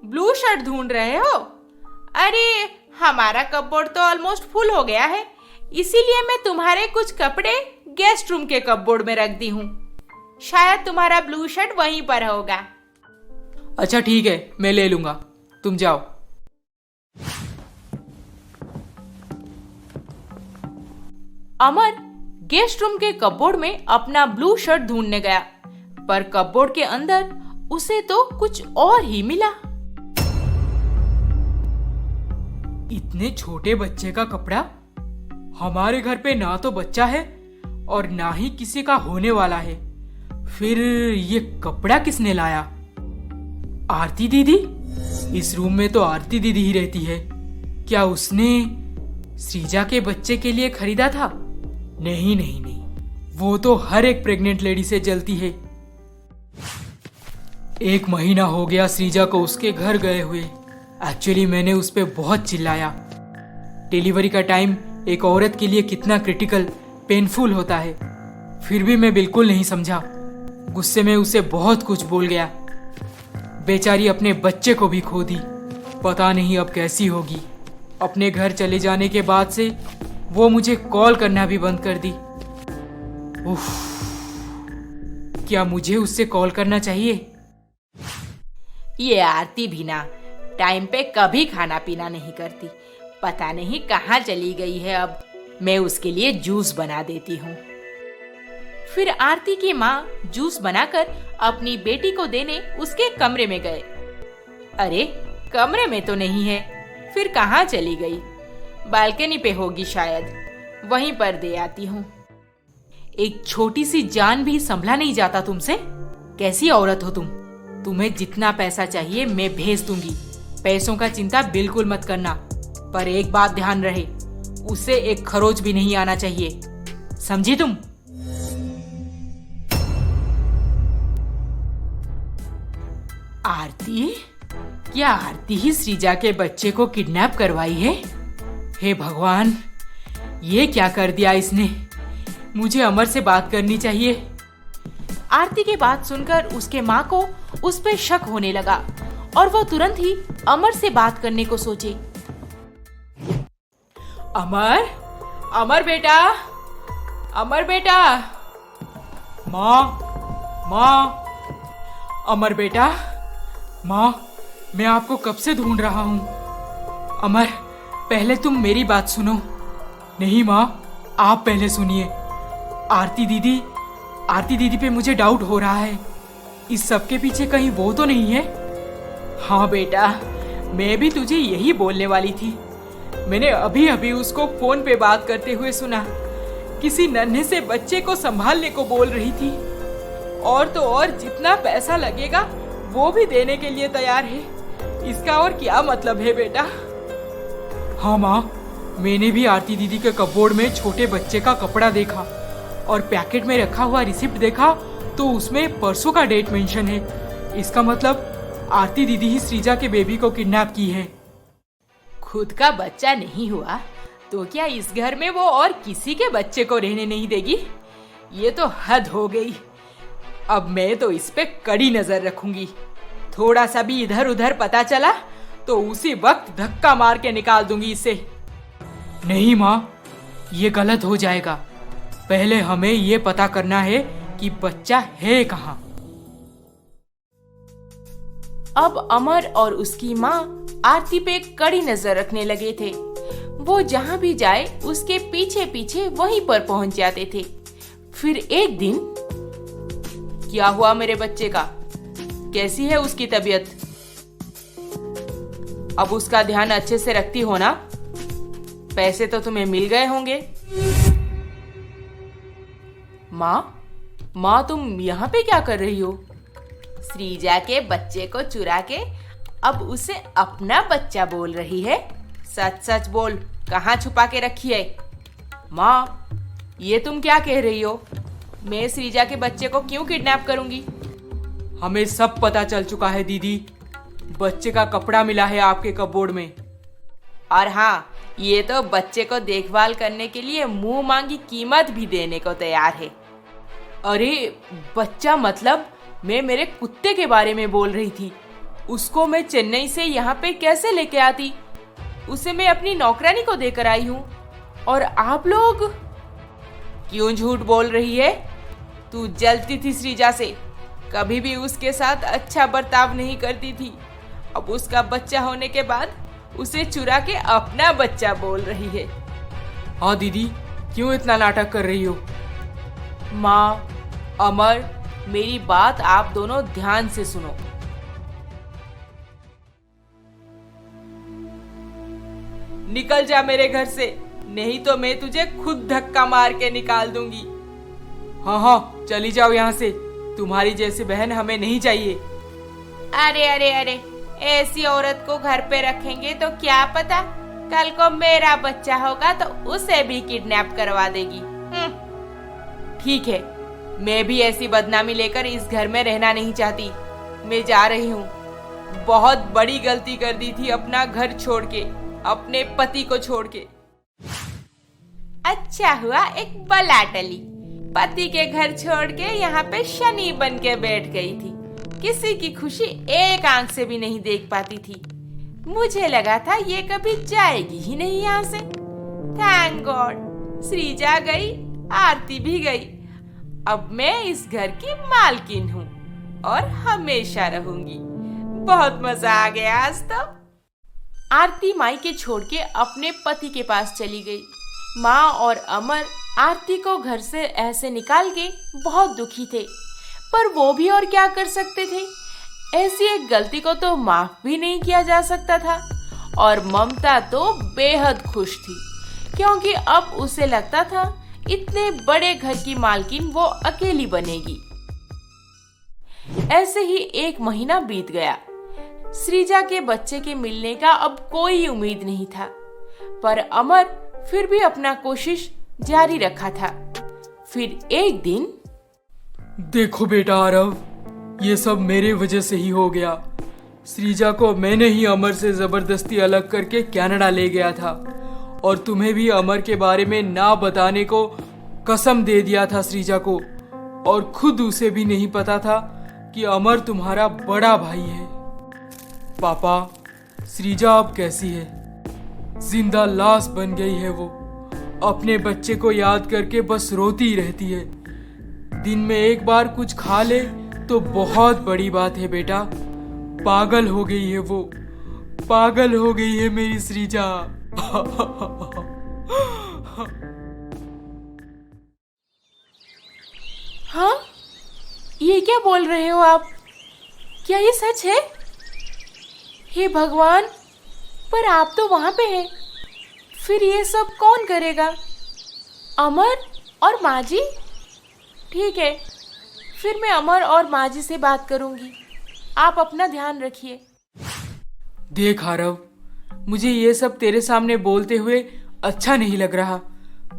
Speaker 2: ब्लू शर्ट ढूंढ रहे हो? अरे हमारा कपबोर्ड तो ऑलमोस्ट फुल हो गया है, इसीलिए मैं तुम्हारे कुछ कपड़े गेस्ट रूम के कपबोर्ड में रख दी हूँ। शायद तुम्हारा ब्लू शर्ट वहीं पर होगा।
Speaker 3: अच्छा ठीक है, मैं ले लूंगा, तुम जाओ।
Speaker 2: अमर गेस्ट रूम के कपबोर्ड में अपना ब्लू शर्ट ढूंढने गया, पर कपबोर्ड के अंदर उसे तो कुछ और ही मिला।
Speaker 3: इतने छोटे बच्चे का कपड़ा? हमारे घर पे ना तो बच्चा है और ना ही किसी का होने वाला है, फिर ये कपड़ा किसने लाया? आरती दीदी? इस रूम में तो आरती दीदी ही रहती है। क्या उसने श्रीजा के बच्चे के लिए खरीदा था? नहीं नहीं नहीं, वो तो हर एक प्रेग्नेंट लेडी से जलती है। 1 महीना हो गया श्रीजा को उसके घर गए हुए। एक्चुअली मैंने उस पर बहुत चिल्लाया। डिलीवरी का टाइम एक औरत के लिए कितना क्रिटिकल, पेनफुल होता है, फिर भी मैं बिल्कुल नहीं समझा। गुस्से में उसे बहुत कुछ बोल गया। बेचारी अपने बच्चे को भी खो दी, पता नहीं अब कैसी होगी। अपने घर चले जाने के बाद से वो मुझे कॉल करना भी बंद कर दी। उफ, क्या मुझे उससे कॉल करना चाहिए?
Speaker 4: ये आरती भी ना टाइम पे कभी खाना पीना नहीं करती, पता नहीं कहाँ चली गई है। अब मैं उसके लिए जूस बना देती हूँ।
Speaker 2: फिर आरती की माँ जूस बनाकर अपनी बेटी को देने उसके कमरे में गए। अरे कमरे में तो नहीं है, फिर कहाँ चली गई? बालकनी पे होगी शायद, वहीं पर दे आती हूँ। एक छोटी सी जान भी संभला नहीं जाता तुमसे? कैसी औरत हो तुम? तुम्हें जितना पैसा चाहिए मैं भेज दूंगी, पैसों का चिंता बिल्कुल मत करना। पर एक बात ध्यान रहे, उसे एक खरोच भी नहीं आना चाहिए, समझी तुम? आरती? क्या आरती ही श्रीजा के बच्चे को किडनैप करवाई है? हे भगवान, ये क्या कर दिया इसने? मुझे अमर से बात करनी चाहिए। आरती की बात सुनकर उसके माँ को उस पे शक होने लगा और वो तुरंत ही अमर से बात करने को सोची। अमर, अमर बेटा, अमर बेटा।
Speaker 3: माँ, माँ, अमर बेटा, माँ, मैं आपको कब से ढूंढ रहा हूँ। अमर, पहले तुम मेरी बात सुनो। नहीं माँ, आप पहले सुनिए। आरती दीदी पे मुझे डाउट हो रहा है। इस सब के पीछे कहीं वो तो नहीं है?
Speaker 2: हाँ बेटा, मैं भी तुझे यही बोलने वाली थी। मैंने अभी अभी उसको फोन पे बात करते हुए सुना। किसी नन्हे से बच्चे को संभालने को बोल रही थी, और तो और जितना पैसा लगेगा वो भी देने के लिए तैयार है। इसका और क्या मतलब है बेटा?
Speaker 3: हाँ माँ, मैंने भी आरती दीदी के कपबोर्ड में छोटे बच्चे का कपड़ा देखा और पैकेट में रखा हुआ रिसिप्ट देखा तो उसमें परसों का डेट मेंशन है। इसका मतलब आरती दीदी ही श्रीजा के बेबी को किडनैप की है।
Speaker 2: खुद का बच्चा नहीं हुआ तो क्या इस घर में वो और किसी के बच्चे को रहने नहीं देगी? ये तो हद हो गई। अब मैं तो इस पे कड़ी नजर रखूंगी। थोड़ा सा भी इधर उधर पता चला तो उसी वक्त धक्का मार के निकाल दूंगी इसे।
Speaker 3: नहीं माँ, ये गलत हो जाएगा। पहले हमें ये पता करना है कि बच्चा है कहाँ।
Speaker 2: अब अमर और उसकी माँ आरती पे कड़ी नजर रखने लगे थे। वो जहाँ भी जाए उसके पीछे पीछे वहीं पर पहुंच जाते थे। फिर एक दिन, क्या हुआ मेरे बच्चे का? कैसी है उसकी तबीयत? अब उसका ध्यान अच्छे से रखती हो ना? पैसे तो तुम्हें मिल गए होंगे। माँ तुम यहाँ पे क्या कर रही हो?
Speaker 4: श्रीजा के बच्चे को चुरा के अब उसे अपना बच्चा बोल रही है।
Speaker 2: सच सच बोल, कहाँ छुपा के रखी है? माँ, ये तुम क्या कह रही हो? मैं श्रीजा के बच्चे को क्यों किडनैप करूंगी?
Speaker 3: हमें सब पता चल चुका है दीदी। बच्चे का कपड़ा मिला है आपके कपबोर्ड में।
Speaker 2: और हाँ, ये तो बच्चे को देखभाल करने के लिए मुंह मांगी कीमत भी देने को तैयार है। अरे बच्चा मतलब मैं मेरे कुत्ते के बारे में बोल रही थी। उसको मैं चेन्नई से यहाँ पे कैसे लेके आती? उसे मैं अपनी नौकरानी को देकर आई हूँ। और आप लोग क्यों झूठ बोल रही है? तू जलती थी सृजा से, कभी भी उसके साथ अच्छा बर्ताव नहीं करती थी। अब उसका बच्चा होने के बाद उसे चुरा के अपना बच्चा बोल रही है।
Speaker 3: हाँ दीदी, क्यों इतना नाटक कर रही हो?
Speaker 2: माँ, अमर, मेरी बात आप दोनों ध्यान से सुनो। निकल जा मेरे घर से, नहीं तो मैं तुझे खुद धक्का मार के निकाल दूंगी।
Speaker 3: हाँ हाँ, चली जाओ यहाँ से। तुम्हारी जैसी बहन हमें नहीं चाहिए।
Speaker 4: अरे अरे अरे, ऐसी औरत को घर पे रखेंगे तो क्या पता कल को मेरा बच्चा होगा तो उसे भी किडनैप करवा देगी।
Speaker 2: ठीक है, मैं भी ऐसी बदनामी लेकर इस घर में रहना नहीं चाहती। मैं जा रही हूँ। बहुत बड़ी गलती कर दी थी अपना घर छोड़ के, अपने पति को छोड़ के।
Speaker 4: अच्छा हुआ एक बला टली, पति के घर छोड़ के यहाँ पे शनि बन के बैठ गई थी। किसी की खुशी एक आंख से भी नहीं देख पाती थी। मुझे लगा था ये कभी जाएगी ही नहीं यहाँ से। थैंक गॉड, सृजा गई, आरती भी गई। अब मैं इस घर की मालकिन हूँ और हमेशा रहूंगी। बहुत मजा आ गया आज तो।
Speaker 2: आरती माई के छोड़ के अपने पति के पास चली गई। माँ और अमर आरती को घर से ऐसे निकाल के बहुत दुखी थे, पर वो भी और क्या कर सकते थे। ऐसी एक गलती को तो माफ भी नहीं किया जा सकता था। और ममता तो बेहद खुश थी, क्योंकि अब उसे लगता था इतने बड़े घर की मालकिन वो अकेली बनेगी। ऐसे ही एक महीना बीत गया। सृजा के बच्चे के मिलने का अब कोई उम्मीद नहीं था, पर अमर फिर भी अपना कोशिश जारी रखा था। फिर एक दिन,
Speaker 3: देखो बेटा आरव, ये सब मेरे वजह से ही हो गया। सृजा को मैंने ही अमर से जबरदस्ती अलग करके कनाडा ले गया था, और तुम्हें भी अमर के बारे में ना बताने को कसम दे दिया था सृजा को। और खुद उसे भी नहीं पता था कि अमर तुम्हारा बड़ा भाई है। पापा, सृजा अब कैसी है? जिंदा लाश बन गई है वो। अपने बच्चे को याद करके बस रोती रहती है। दिन में एक बार कुछ खा ले तो बहुत बड़ी बात है बेटा। पागल हो गई है वो, पागल हो गई है मेरी सृजा।
Speaker 2: हाँ, ये क्या बोल रहे हो आप? क्या ये सच है? हे भगवान, पर आप तो वहां पे हैं। फिर ये सब कौन करेगा? अमर और माँ जी? ठीक है, फिर मैं अमर और माँ जी से बात करूंगी। आप अपना ध्यान रखिए।
Speaker 3: देख आरव, मुझे ये सब तेरे सामने बोलते हुए अच्छा नहीं लग रहा,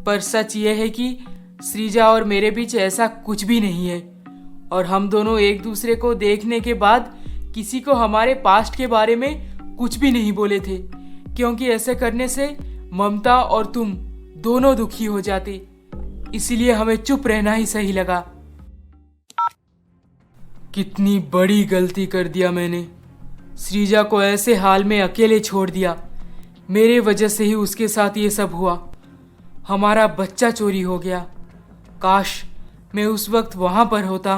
Speaker 3: पर सच ये है कि सृजा और मेरे बीच ऐसा कुछ भी नहीं है। और हम दोनों एक दूसरे को देखने के बाद किसी को हमारे पास्ट के बारे में कुछ भी नहीं बोले थे, क्योंकि ऐसे करने से ममता और तुम दोनों दुखी हो जाते। इसीलिए हमें चुप रहना ही सही लगा। कितनी बड़ी गलती कर दिया मैंने। सृजा को ऐसे हाल में अकेले छोड़ दिया। मेरे वजह से ही उसके साथ ये सब हुआ। हमारा बच्चा चोरी हो गया। काश मैं उस वक्त वहां पर होता।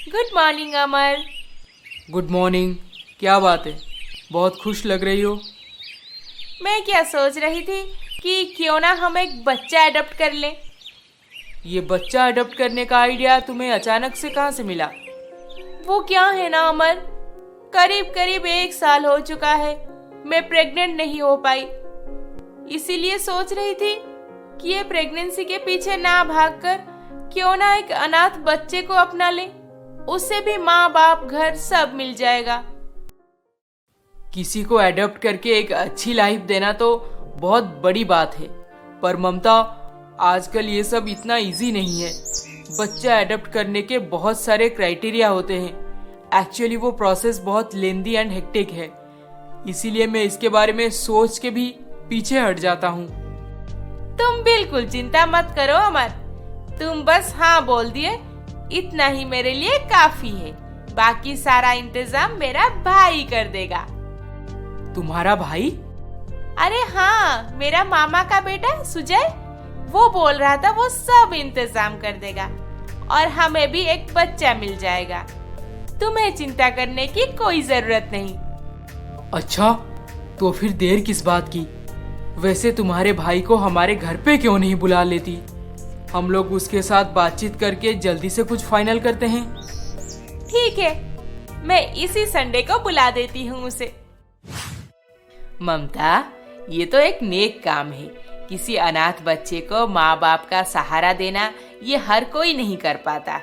Speaker 2: Good morning Amar.
Speaker 3: Good morning. क्या बात है, बहुत खुश लग रही हो?
Speaker 2: मैं क्या सोच रही थी कि क्यों ना हम एक बच्चा अडॉप्ट कर लें।
Speaker 3: ये बच्चा अडॉप्ट करने का आइडिया तुम्हें अचानक से कहाँ से मिला?
Speaker 2: वो क्या है ना अमर, करीब करीब 1 साल हो चुका है मैं प्रेग्नेंट नहीं हो पाई। इसीलिए सोच रही थी कि ये प्रेगनेंसी के पीछे ना भागकर क्यों ना एक अनाथ बच्चे को अपना ले। उससे भी माँ बाप घर सब मिल जाएगा।
Speaker 3: किसी को अडॉप्ट करके एक अच्छी लाइफ देना तो बहुत बड़ी बात है, पर ममता, आजकल ये सब इतना इजी नहीं है। बच्चा अडॉप्ट करने के बहुत सारे क्राइटेरिया होते हैं। एक्चुअली वो प्रोसेस बहुत लेंदी एंड हेक्टिक है। इसीलिए मैं इसके बारे में सोच के भी पीछे हट जाता हूँ।
Speaker 2: तुम बिल्कुल चिंता मत करो अमर, तुम बस हाँ बोल दिए, इतना ही मेरे लिए काफी है। बाकी सारा इंतजाम मेरा भाई कर देगा।
Speaker 3: तुम्हारा भाई?
Speaker 2: अरे हाँ, मेरा मामा का बेटा सुजय, वो बोल रहा था वो सब इंतजाम कर देगा और हमें भी एक बच्चा मिल जाएगा। तुम्हें चिंता करने की कोई जरूरत नहीं।
Speaker 3: अच्छा, तो फिर देर किस बात की? वैसे तुम्हारे भाई को हमारे घर पे क्यों नहीं बुला लेती? हम लोग उसके साथ बातचीत करके जल्दी से कुछ फाइनल करते हैं।
Speaker 2: ठीक है, मैं इसी संडे को बुला देती हूँ उसे। ममता, ये तो एक नेक काम है। किसी अनाथ बच्चे को माँ बाप का सहारा देना ये हर कोई नहीं कर पाता।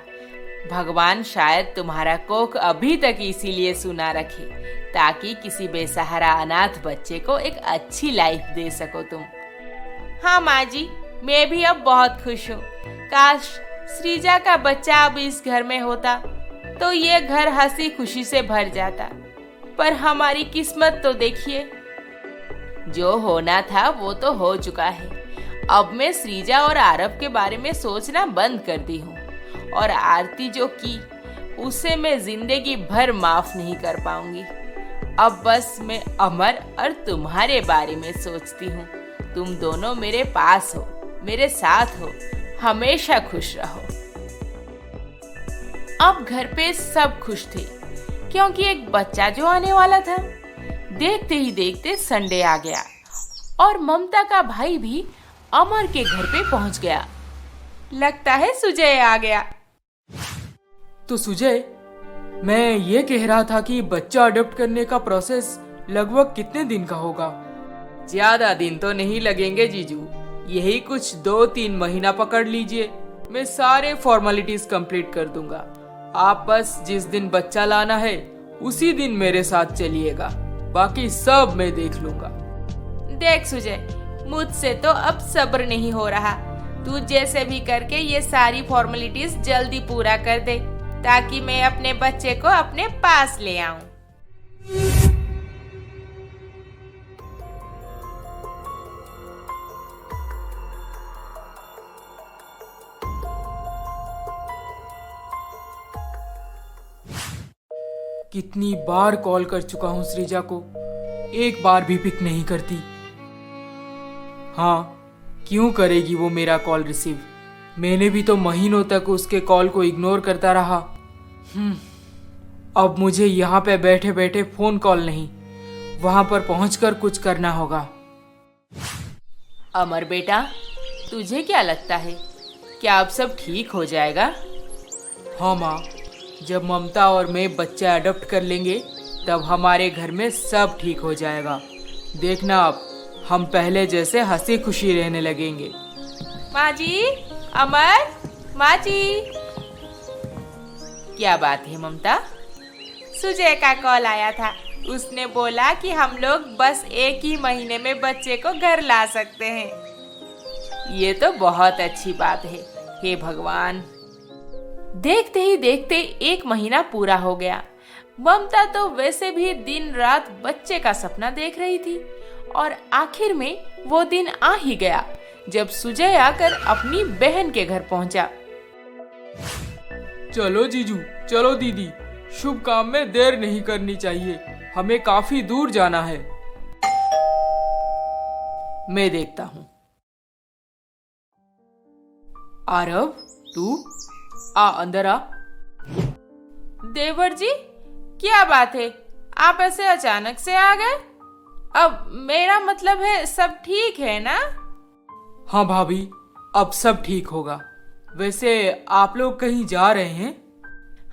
Speaker 2: भगवान शायद तुम्हारा कोख अभी तक इसीलिए सुना रखे ताकि किसी बेसहारा अनाथ बच्चे को एक अच्छी लाइफ दे सको तुम। हाँ माँ जी, मैं भी अब बहुत खुश हूँ। काश श्रीजा का बच्चा अब इस घर में होता तो ये घर हंसी खुशी से भर जाता। पर हमारी किस्मत तो देखिए, जो होना था वो तो हो चुका है। अब मैं श्रीजा और आरव के बारे में सोचना बंद कर दी हूँ और आरती जो की उसे मैं जिंदगी भर माफ नहीं कर पाऊंगी। अब बस मैं अमर और तुम्हारे बारे में सोचती हूँ। तुम दोनों मेरे पास हो, मेरे साथ हो, हमेशा खुश रहो। अब घर पे सब खुश थे क्योंकि एक बच्चा जो आने वाला था। देखते ही देखते संडे आ गया और ममता का भाई भी अमर के घर पे पहुंच गया। लगता है सुजय आ गया।
Speaker 3: तो सुजय, मैं ये कह रहा था कि बच्चा अडॉप्ट करने का प्रोसेस लगभग कितने दिन का होगा? ज्यादा दिन तो नहीं लगेंगे जीजू, यही कुछ 2-3 महीना पकड़ लीजिए। मैं सारे फॉर्मेलिटीज कंप्लीट कर दूंगा। आप बस जिस दिन बच्चा लाना है उसी दिन मेरे साथ चलिएगा, बाकी सब मैं देख लूंगा।
Speaker 2: देख सुजय, मुझसे तो अब सब्र नहीं हो रहा। तू जैसे भी करके ये सारी फॉर्मेलिटीज जल्दी पूरा कर दे ताकि मैं अपने बच्चे को अपने पास ले आऊं।
Speaker 3: कितनी बार कॉल कर चुका हूँ श्रीजा को, एक बार भी पिक नहीं करती। हाँ, क्यों करेगी वो मेरा कॉल रिसीव? मैंने भी तो महीनों तक उसके कॉल को इग्नोर करता रहा। अब मुझे यहाँ पे बैठे बैठे फोन कॉल नहीं, वहां पर पहुंचकर कुछ करना होगा।
Speaker 2: अमर बेटा, तुझे क्या लगता है, क्या अब सब ठीक हो जाएगा?
Speaker 3: हाँ माँ, जब ममता और मैं बच्चा अडॉप्ट कर लेंगे तब हमारे घर में सब ठीक हो जाएगा। देखना, अब हम पहले जैसे हंसी खुशी रहने लगेंगे।
Speaker 2: माँ जी, अमर, माँ जी। क्या बात है ममता? सुजय का कॉल आया था। उसने बोला कि हम लोग बस 1 ही महीने में बच्चे को घर ला सकते हैं। ये तो बहुत अच्छी बात है। हे भगवान। देखते ही देखते 1 महीना पूरा हो गया। ममता तो वैसे भी दिन रात बच्चे का सपना देख रही थी और आखिर में वो दिन आ ही गया जब सुजय आकर अपनी बहन के घर पहुंचा।
Speaker 3: चलो जीजू, चलो दीदी, शुभ काम में देर नहीं करनी चाहिए, हमें काफी दूर जाना है। मैं देखता हूँ। आरव, तू आ, अंदर आ।
Speaker 2: देवर जी, क्या बात है, आप ऐसे अचानक से आ गए? अब मेरा मतलब है सब ठीक है ना?
Speaker 3: हाँ भाभी, अब सब ठीक होगा। वैसे आप लोग कहीं जा रहे हैं?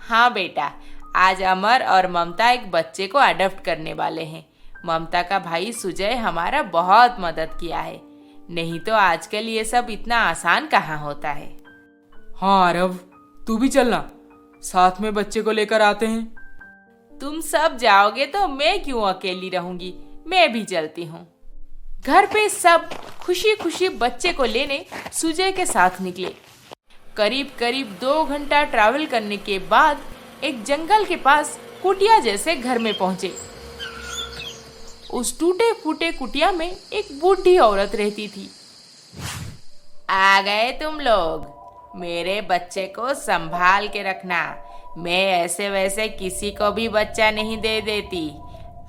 Speaker 2: हाँ बेटा, आज अमर और ममता एक बच्चे को अडॉप्ट करने वाले हैं। ममता का भाई सुजय हमारा बहुत मदद किया है, नहीं तो आजकल ये सब इतना आसान कहाँ होता है।
Speaker 3: हाँ आरव, तू भी चलना, साथ में बच्चे को लेकर आते हैं।
Speaker 2: तुम सब जाओगे तो मैं क्यों अकेली रहूंगी, मैं भी चलती हूँ। घर पे सब खुशी खुशी बच्चे को लेने सुजय के साथ निकले। करीब करीब 2 घंटा ट्रैवल करने के बाद एक जंगल के पास कुटिया जैसे घर में पहुंचे। उस टूटे फूटे कुटिया में एक बूढ़ी औरत रहती थी।
Speaker 4: आ गए तुम लोग। मेरे बच्चे को संभाल के रखना। मैं ऐसे वैसे किसी को भी बच्चा नहीं दे देती।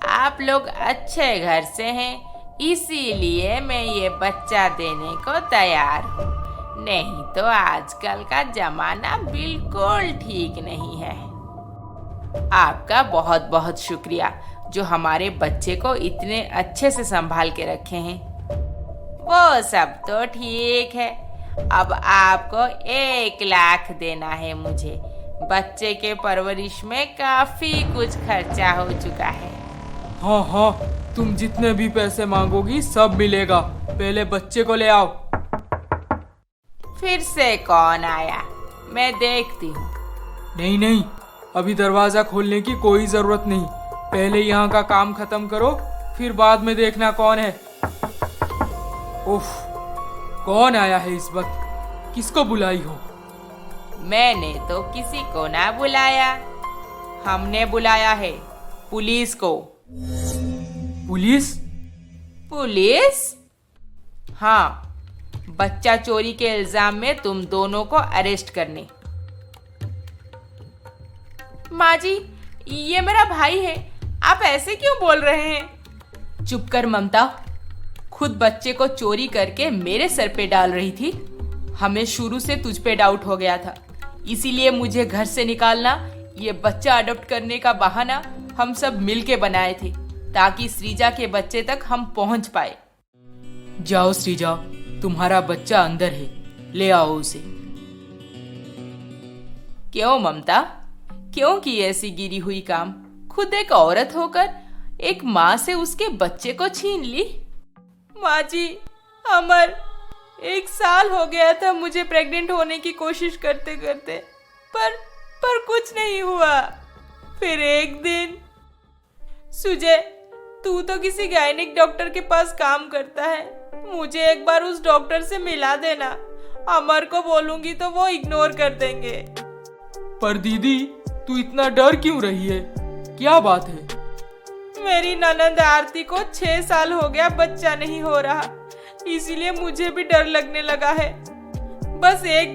Speaker 4: आप लोग अच्छे घर से हैं, इसीलिए मैं ये बच्चा देने को तैयार हूँ। नहीं तो आजकल का जमाना बिल्कुल ठीक नहीं है। आपका बहुत बहुत शुक्रिया जो हमारे बच्चे को इतने अच्छे से संभाल के रखे हैं। वो सब तो ठीक है, अब आपको 1 लाख देना है मुझे। बच्चे के परवरिश में काफी कुछ खर्चा हो चुका है।
Speaker 3: हाँ हाँ, तुम जितने भी पैसे मांगोगी सब मिलेगा। पहले बच्चे को ले आओ।
Speaker 4: फिर से कौन आया? मैं देखती हूँ।
Speaker 3: नहीं नहीं, अभी दरवाजा खोलने की कोई जरूरत नहीं। पहले यहाँ का काम खत्म करो, फिर बाद में देखना कौन है। उफ, कौन आया है इस वक्त? किसको बुलाई हो?
Speaker 4: मैंने तो किसी को ना बुलाया। हमने बुलाया है पुलिस को।
Speaker 3: पुलिस?
Speaker 4: पुलिस? हाँ, बच्चा चोरी के इल्जाम में तुम दोनों को अरेस्ट करने। माँ जी, ये मेरा भाई है, आप ऐसे क्यों बोल रहे हैं? चुप कर ममता। खुद बच्चे को चोरी करके मेरे सर पे डाल रही थी। हमें शुरू से तुझ पे डाउट हो गया था, इसीलिए मुझे घर से निकालना, ये बच्चा अडॉप्ट करने का बहाना हम सब मिलके बनाए थे, ताकि श्रीजा के बच्चे तक हम पहुंच पाए।
Speaker 3: जाओ श्रीजा, तुम्हारा बच्चा अंदर है, ले आओ उसे।
Speaker 4: क्यों ममता, क्यों की ऐसी गिरी हुई काम? खुद एक औरत होकर एक माँ से उसके बच्चे को छीन ली। माँ जी, अमर, 1 साल हो गया था मुझे प्रेग्नेंट होने की कोशिश करते करते, पर कुछ नहीं हुआ। फिर एक दिन, सुजय, तू तो किसी गायनिक डॉक्टर के पास काम करता है, मुझे एक बार उस डॉक्टर से मिला देना। अमर को बोलूंगी तो वो इग्नोर कर देंगे।
Speaker 3: पर दीदी, तू इतना डर क्यों रही है? क्या बात है?
Speaker 4: मेरी ननंद आरती को 6 साल हो गया बच्चा नहीं हो रहा, इसीलिए मुझे भी डर लगने लगा है। बस एक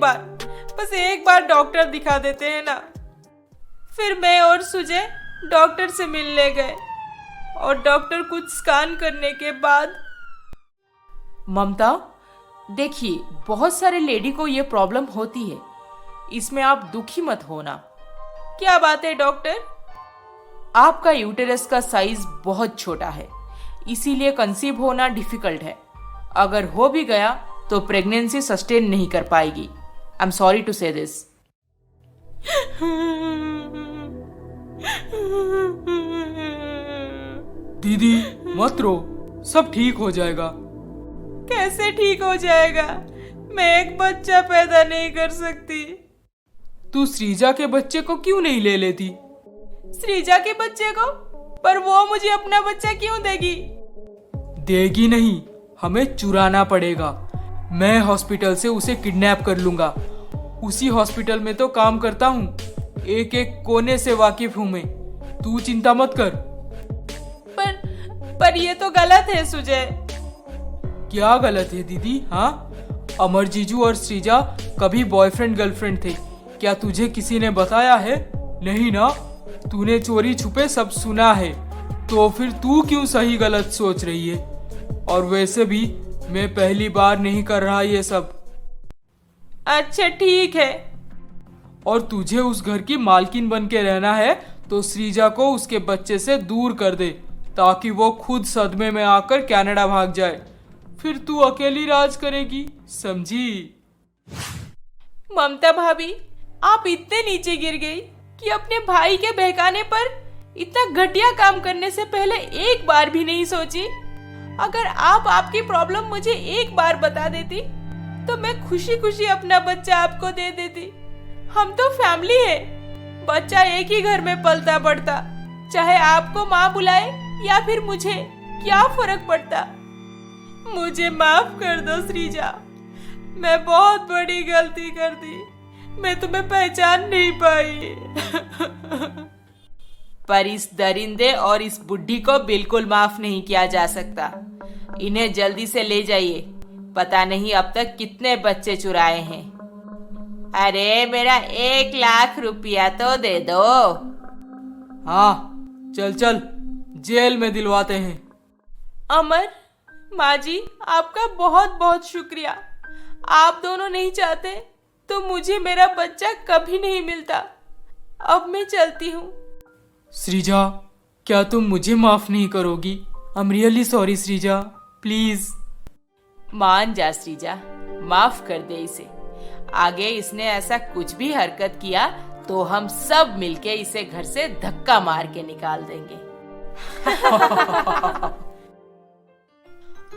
Speaker 4: बार डॉक्टर दिखा देते हैं ना। फिर मैं और सुजय डॉक्टर से मिलने गए और डॉक्टर कुछ स्कैन करने के बाद। ममता, देखिए, बहुत सारे लेडी को ये प्रॉब्लम होती है, इसमें आप दुखी मत होना। क्या बात है डॉक्टर? आपका यूटेरस का साइज बहुत छोटा है, इसीलिए कंसीव होना डिफिकल्ट है। अगर हो भी गया तो प्रेगनेंसी सस्टेन नहीं कर पाएगी। आई एम सॉरी टू से दिस।
Speaker 3: दीदी मत रो, सब ठीक हो जाएगा।
Speaker 4: कैसे ठीक हो जाएगा? मैं एक बच्चा पैदा नहीं कर सकती।
Speaker 3: तू श्रीजा के बच्चे को क्यों नहीं ले लेती?
Speaker 4: श्रीजा के बच्चे को? पर वो मुझे अपना बच्चा क्यों देगी?
Speaker 3: देगी नहीं, हमें चुराना पड़ेगा। मैं हॉस्पिटल से उसे किडनैप कर लूंगा। उसी हॉस्पिटल में तो काम करता हूँ, एक एक कोने से वाकिफ हूँ मैं। तू चिंता मत कर।
Speaker 4: पर ये तो गलत है सुजय।
Speaker 3: क्या गलत है दीदी? हाँ, अमर जीजू और श्रीजा कभी बॉयफ्रेंड गर्लफ्रेंड थे, क्या तुझे किसी ने बताया है? नहीं ना, तूने चोरी छुपे सब सुना है, तो फिर तू क्यों सही गलत सोच रही है? और वैसे भी मैं पहली बार नहीं कर रहा ये सब।
Speaker 4: अच्छा ठीक है।
Speaker 3: और तुझे उस घर की मालकिन बन के रहना है तो श्रीजा को उसके बच्चे से दूर कर दे, ताकि वो खुद सदमे में आकर कनाडा भाग जाए। फिर तू अकेली राज करेगी, समझी?
Speaker 4: ममता भाभी, आप इतने नीचे गिर गई कि अपने भाई के बहकाने पर इतना घटिया काम करने से पहले एक बार भी नहीं सोची। अगर आप आपकी प्रॉब्लम मुझे एक बार बता देती तो मैं खुशी खुशी अपना बच्चा आपको दे देती। हम तो फैमिली है, बच्चा एक ही घर में पलता बढ़ता, चाहे आपको माँ बुलाए या फिर मुझे, क्या फर्क पड़ता? मुझे माफ कर दो श्रीजा, मैं बहुत बड़ी गलती कर दी, मैं तुम्हें पहचान नहीं पाई। पर इस दरिंदे और इस बुढ़ी को बिल्कुल माफ नहीं किया जा सकता। इन्हें जल्दी से ले जाइए, पता नहीं अब तक कितने बच्चे चुराए हैं। अरे मेरा 1 लाख रुपया तो दे दो।
Speaker 3: हाँ चल चल, जेल में दिलवाते हैं।
Speaker 2: अमर, माँ जी आपका बहुत बहुत शुक्रिया। आप दोनों नहीं चाहते तो मुझे मेरा बच्चा कभी नहीं मिलता। अब मैं चलती हूँ।
Speaker 3: श्रीजा, क्या तुम मुझे माफ नहीं करोगी? I am really sorry Shrija, please.
Speaker 4: मान जा श्रीजा, माफ कर दे इसे। आगे इसने ऐसा कुछ भी हरकत किया तो हम सब मिलके इसे घर से धक्का मार के निकाल देंगे।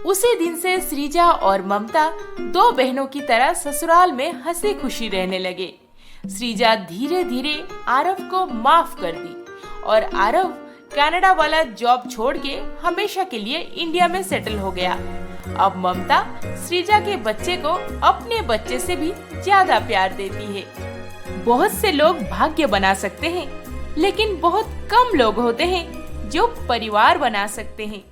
Speaker 2: उसी दिन से श्रीजा और ममता 2 बहनों की तरह ससुराल में हंसी खुशी रहने लगे। श्रीजा धीरे धीरे आरव को माफ कर दी और आरव कनाडा वाला जॉब छोड़ के हमेशा के लिए इंडिया में सेटल हो गया। अब ममता श्रीजा के बच्चे को अपने बच्चे से भी ज्यादा प्यार देती है। बहुत से लोग भाग्य बना सकते हैं, लेकिन बहुत कम लोग होते हैं जो परिवार बना सकते हैं।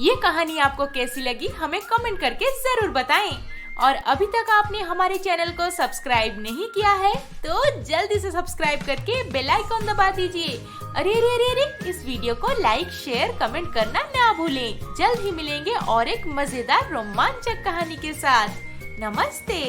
Speaker 2: ये कहानी आपको कैसी लगी हमें कमेंट करके जरूर बताएं। और अभी तक आपने हमारे चैनल को सब्सक्राइब नहीं किया है तो जल्दी से सब्सक्राइब करके बेल आइकॉन दबा दीजिए। अरे अरे अरे अरे, इस वीडियो को लाइक शेयर कमेंट करना ना भूलें। जल्द ही मिलेंगे और एक मजेदार रोमांचक कहानी के साथ। नमस्ते।